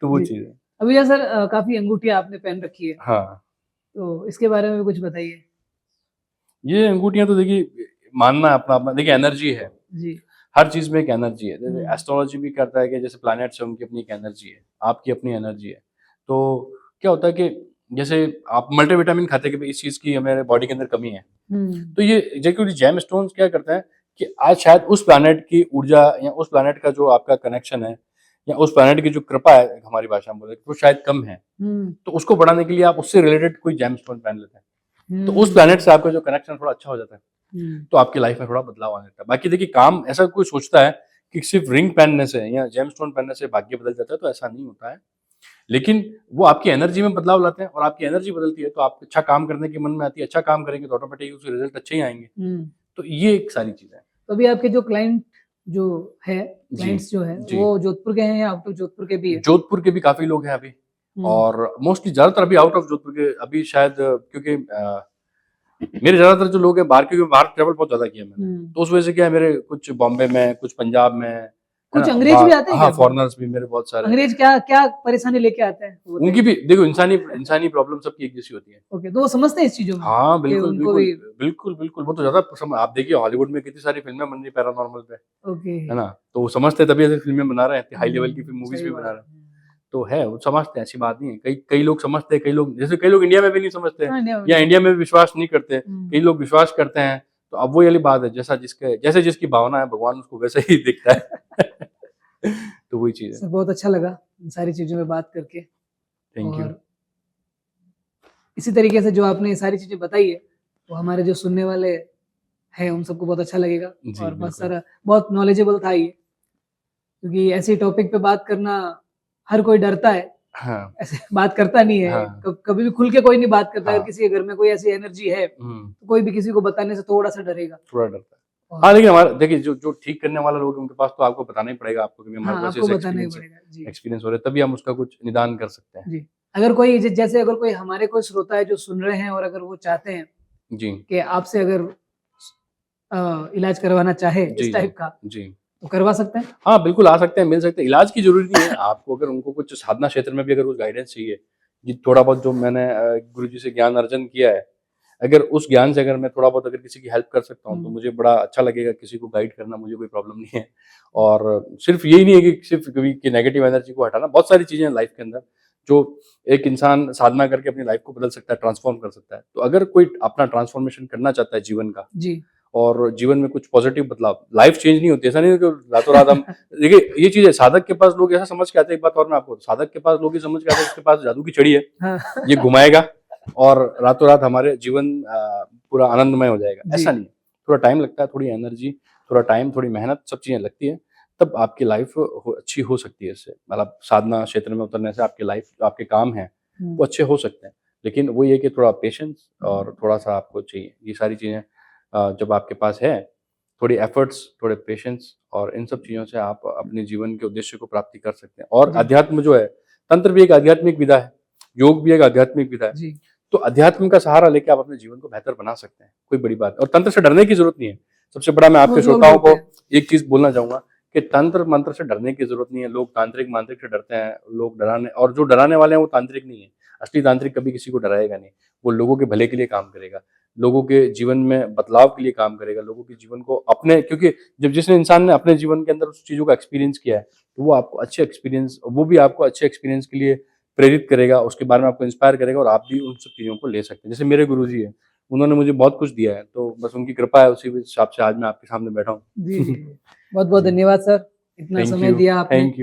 तो वो जी, चीज़ है। अभी जैसे सर काफ़ी अंगूठियाँ आपने पहन रखी है, हाँ, तो इसके बारे में भी कुछ बताइए? ये अंगूठियाँ तो देखिए मानना अपना-अपना, देखिए एनर्जी है, जी, हर चीज़ में एक एनर्जी है। जैसे हुँ, एस्ट्रोलॉजी भी कहता है कि जैसे प्लैनेट्स हैं उनकी अपनी एक एनर्जी है, आपकी अपनी एनर्जी है। तो क्या होता है कि जैसे आप मल्टीविटामिन खाते हैं कि भई इस चीज़ की हमारे बॉडी के अंदर कमी है। हुँ, तो ये क्योंकि जेमस्टोन्स क्या करता है कि आज शायद उस प्लैनेट की ऊर्जा या उस प्लैनेट का जो आपका कनेक्शन है या उस प्लैनेट की जो कृपा है, हमारी भाषा में बोले, वो शायद कम है। हुँ, तो उसको बढ़ाने के लिए आप उससे रिलेटेड कोई जेमस्टोन पहन लेते हैं। तो उस प्लैनेट हुँ, से आपका जो कनेक्शन थोड़ा अच्छा हो जाता है, हुँ, तो आपकी लाइफ में थोड़ा बदलाव आने लगता है। बाकी देखिए काम ऐसा कोई सोचता है कि सिर्फ़ रिंग पहनने से या जेमस्टोन पहनने से भाग्य बदल जाता है, तो ऐसा नहीं होता है। लेकिन वो आपकी एनर्जी में बदलाव लाते हैं और आपकी एनर्जी बदलती है, तो आप अच्छा काम करने की मन में आती है, अच्छा काम करेंगे तो ऑटोमेटिक उसके रिज़ल्ट अच्छे ही आएँगे। हुँ। तो ये एक सारी चीज़ें हैं। तो अभी आपके जो क्लाइंट जो है जी, क्लाइंट्स जो है, जी। वो जोधपुर के हैं या आउट ऑफ जोधपुर के भी है? जोधपुर के भी काफ़ी लोग हैं अभी, हुँ, और मोस्टली ज़्यादातर अभी आउट ऑफ जोधपुर के अभी शायद, क्योंकि मेरे ज़्यादातर जो लोग हैं बाहर, क्योंकि बाहर ट्रैवल बहुत ज़्यादा किया मैंने। हुँ। तो उस वजह से क्या है, मेरे कुछ बॉम्बे में, कुछ पंजाब में, है कुछ ना? अंग्रेज भी आते हैं हाँ, क्या फिर? फ़ॉरेनर्स भी मेरे बहुत सारे हैं। अंग्रेज क्या क्या परेशानी लेके आते हैं? वो उनकी बताइए? भी देखो इंसानी प्रॉब्लम सबकी एक जैसी होती है। ओके, तो वो समझते हैं इस चीज़ों में हाँ, कि बिल्कुल, उनको बिल्कुल। भी बिल्कुल, बिल्कुल, वो तो ज़्यादा सम आप देखिए हॉलीवुड में कितनी सारी फ़िल्में बन रही हैं पैरानॉर्मल पे, ओके। है ना? तो वो समझते हैं तभी ऐसी फ़िल्में बना रहे हैं, हाई लेवल की मूवीज़ सही भी बना बात। रहे हैं। तो है, वो समझते हैं, ऐसी बात नहीं है। कई कई लोग समझते हैं, कई लोग जैसे कई लोग इंडिया में भी नहीं समझते हैं हाँ, नहीं, या नहीं। इंडिया में भी विश्वास नहीं करते। हुँ, कई लोग विश्वास करते हैं, तो अब वही वाली बात है, जैसे जिसकी भावना है, भगवान उसको वैसे ही दिखता है। तो वही चीज़ है। सर बहुत अच्छा लगा इन सारी चीज़ों में बात करके थैंक यू। और इसी तरीके से जो आपने ये सारी चीज़ें बताई है, वो हमारे जो सुनने वाले हैं उन सबको बहुत अच्छा लगेगा जी, और बहुत बिल्कुल। सारा बहुत नॉलेजेबल था ये, क्योंकि ऐसे टॉपिक पे बात करना हर कोई डरता है। हाँ, ऐसे बात करता नहीं है, हाँ, कभी भी खुल के कोई नहीं बात करता। अगर हाँ। किसी के घर में कोई ऐसी एनर्जी है, हुँ, तो कोई भी किसी को बताने से थोड़ा-सा डरेगा थोड़ा डरता है। हाँ, और लेकिन हमारा देखिए जो ठीक करने वाला लोग है उनके पास तो आपको बताना ही पड़ेगा आपको, क्योंकि हमारे हाँ, पास आपको ऐसे बताना ही पड़ेगा। जी, एक्सपीरियंस हो रहे हैं, तभी हम उसका कुछ निदान कर सकते हैं। जी। अगर कोई जैसे अगर कोई हमारे कोई श्रोता है जो सुन रहे हैं और अगर वो चाहते हैं जी। कि आपसे अगर इलाज करवाना चाहे जी, इस जी। टाइप का, जी। तो करवा सकते हैं? हाँ, बिल्कुल आ सकते हैं, मिल सकते हैं। इलाज की ज़रूरी नहीं है, आपको अगर उनको कुछ साधना क्षेत्र में भी अगर कुछ गाइडेंस चाहिए, ये थोड़ा बहुत जो मैंने गुरुजी से ज्ञान अर्जन किया है, अगर उस ज्ञान से अगर मैं थोड़ा बहुत अगर किसी की हेल्प कर सकता हूँ, तो हुँ, मुझे बड़ा अच्छा लगेगा, किसी को गाइड करना मुझे कोई प्रॉब्लम नहीं है। और सिर्फ़ यही नहीं है कि सिर्फ़ कभी कि नेगेटिव एनर्जी को हटाना, बहुत सारी चीज़ें हैं लाइफ़ के अंदर, जो एक इंसान साधना करके अपनी लाइफ को बदल सकता है, ट्रांसफॉर्म कर सकता है। तो अगर कोई अपना ट्रांसफॉर्मेशन करना चाहता है जीवन का जी। और जीवन में कुछ पॉजिटिव बदलाव, लाइफ चेंज नहीं होती, ऐसा नहीं है कि रातों रात हम देखिए ये चीज़ है, साधक के पास लोग ऐसा समझ के आते हैं, एक बात और मैं आपको, साधक के पास लोग ये समझ के आते हैं इसके पास जादू की छड़ी है, हाँ। ये घुमाएगा और रातों रात हमारे जीवन पूरा आनंदमय हो जाएगा, जी। ऐसा नहीं है। थोड़ा टाइम लगता है, थोड़ी एनर्जी, थोड़ा टाइम, थोड़ी मेहनत, सब चीज़ें लगती हैं, तब आपकी लाइफ अच्छी हो सकती है इससे। मतलब साधना क्षेत्र में उतरने से आपकी लाइफ, जो आपके काम हैं, हुँ। वो अच्छे हो सकते हैं। लेकिन वो ये कि थोड़ा पेशेंस और थोड़ा-सा आपको चाहिए। ये सारी चीज़ें जब आपके पास है, थोड़ी एफर्ट्स, थोड़े पेशेंस और इन सब चीज़ों से आप अपने जीवन के उद्देश्य को प्राप्ति कर सकते हैं। और जी। अध्यात्म जो है, तंत्र भी एक आध्यात्मिक विधा है, योग भी एक आध्यात्मिक विधा है। जी। तो अध्यात्म का सहारा लेके आप अपने जीवन को बेहतर बना सकते हैं, कोई बड़ी बात है। और तंत्र से डरने की ज़रूरत नहीं है। सबसे बड़ा मैं आपके बहुत लोग श्रोताओं डरते को हैं। एक चीज़ बोलना चाहूँगा कि तंत्र मंत्र से डरने की ज़रूरत नहीं है। लोग तांत्रिक मांत्रिक से डरते हैं, लोग डराने, और जो डराने वाले हैं वो तांत्रिक नहीं है। असली तांत्रिक कभी किसी को डराएगा नहीं, वो लोगों के भले के लिए काम करेगा, लोगों के जीवन में बदलाव के लिए काम करेगा, लोगों के जीवन को अपने, क्योंकि जब जिस इंसान ने अपने जीवन के अंदर उस चीज़ों का एक्सपीरियंस किया है, तो वो आपको अच्छे एक्सपीरियंस, वो भी आपको अच्छे एक्सपीरियंस के लिए प्रेरित करेगा, उसके बारे में आपको इंस्पायर करेगा और आप भी उन सब चीज़ों को ले सकते हैं। जैसे मेरे गुरुजी हैं, उन्होंने मुझे बहुत कुछ दिया है, तो बस उनकी कृपा है, उसी हिसाब से आज मैं आपके सामने बैठा हूँ। जी, जी, जी। बहुत-बहुत जी। धन्यवाद सर, इतना थैंक समय यू, दिया आपने। Thank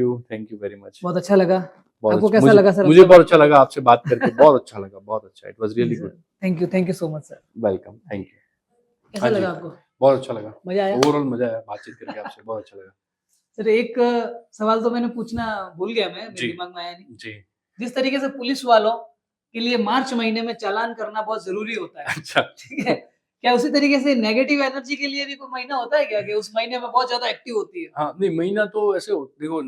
you very much. बहुत अच्छा लगा। बहुत आपको अच्छा, कैसा मुझे लगा सर मुझे हमसे बहुत बात अच्छा करके? लगा आपसे बात करके, बहुत अच्छा लगा, बहुत अच्छा। इट वाज़ जी really sir. Good. Thank you so much sir. Welcome, thank you. कैसा हाँ जी, लगा आपको? बहुत अच्छा लगा। मज़ा आया? ओवरऑल मज़ा आया बातचीत करके आपसे, बहुत अच्छा लगा। सर एक सवाल तो मैंने पूछना भूल गया मैं, मेरे जी, दिमाग में आया नहीं। जी। जिस तरीके से पुलिस वालों के लिए मार्च महीने में चालान करना बहुत ज़रूरी होता है, अच्छा। ठीक है? क्या उसी तरीके से नेगेटिव एनर्जी के लिए भी कोई महीना होता है क्या कि उस महीने में बहुत ज़्यादा एक्टिव होती है? हाँ, नहीं महीना तो ऐसे हो, देखो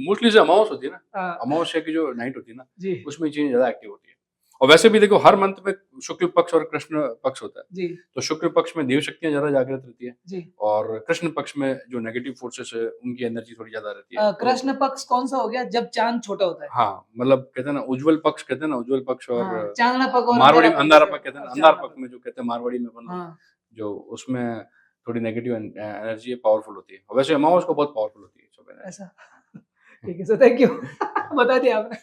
मोस्टली जो अमावस होती है ना, हाँ, अमावस्या की जो नाइट होती है ना, जी, उसमें चीज़ें ज़्यादा एक्टिव होती है। और वैसे भी देखो हर मंथ में शुक्ल पक्ष और कृष्ण पक्ष होता है। जी, तो शुक्ल पक्ष में देव शक्तियाँ ज़्यादा जागृत रहती है जी। और कृष्ण पक्ष में जो नेगेटिव फोर्सेस है, उनकी एनर्जी थोड़ी ज़्यादा रहती है। तो कृष्ण पक्ष कौन-सा हो गया? जब चाँद छोटा होता है। हाँ, मतलब कहते हैं ना उज्ज्वल पक्ष, कहते हैं ना उज्ज्वल पक्ष, और हाँ, चाँदना पक और मारवाड़ी अंधेरा में पक अंधारा जैसे पक्ष कहते हैं ना, अंधार चाँदना पक्ष पक। में जो कहते हैं मारवाड़ी में अपन लोग, हाँ, जो उसमें थोड़ी नेगेटिव एनर्जी है, पावरफुल होती है। और वैसे अमावस को बहुत पावरफुल होती है सब एनर्जी। ऐसा। ठीक है सर, थैंक यू। बता दिया आपने।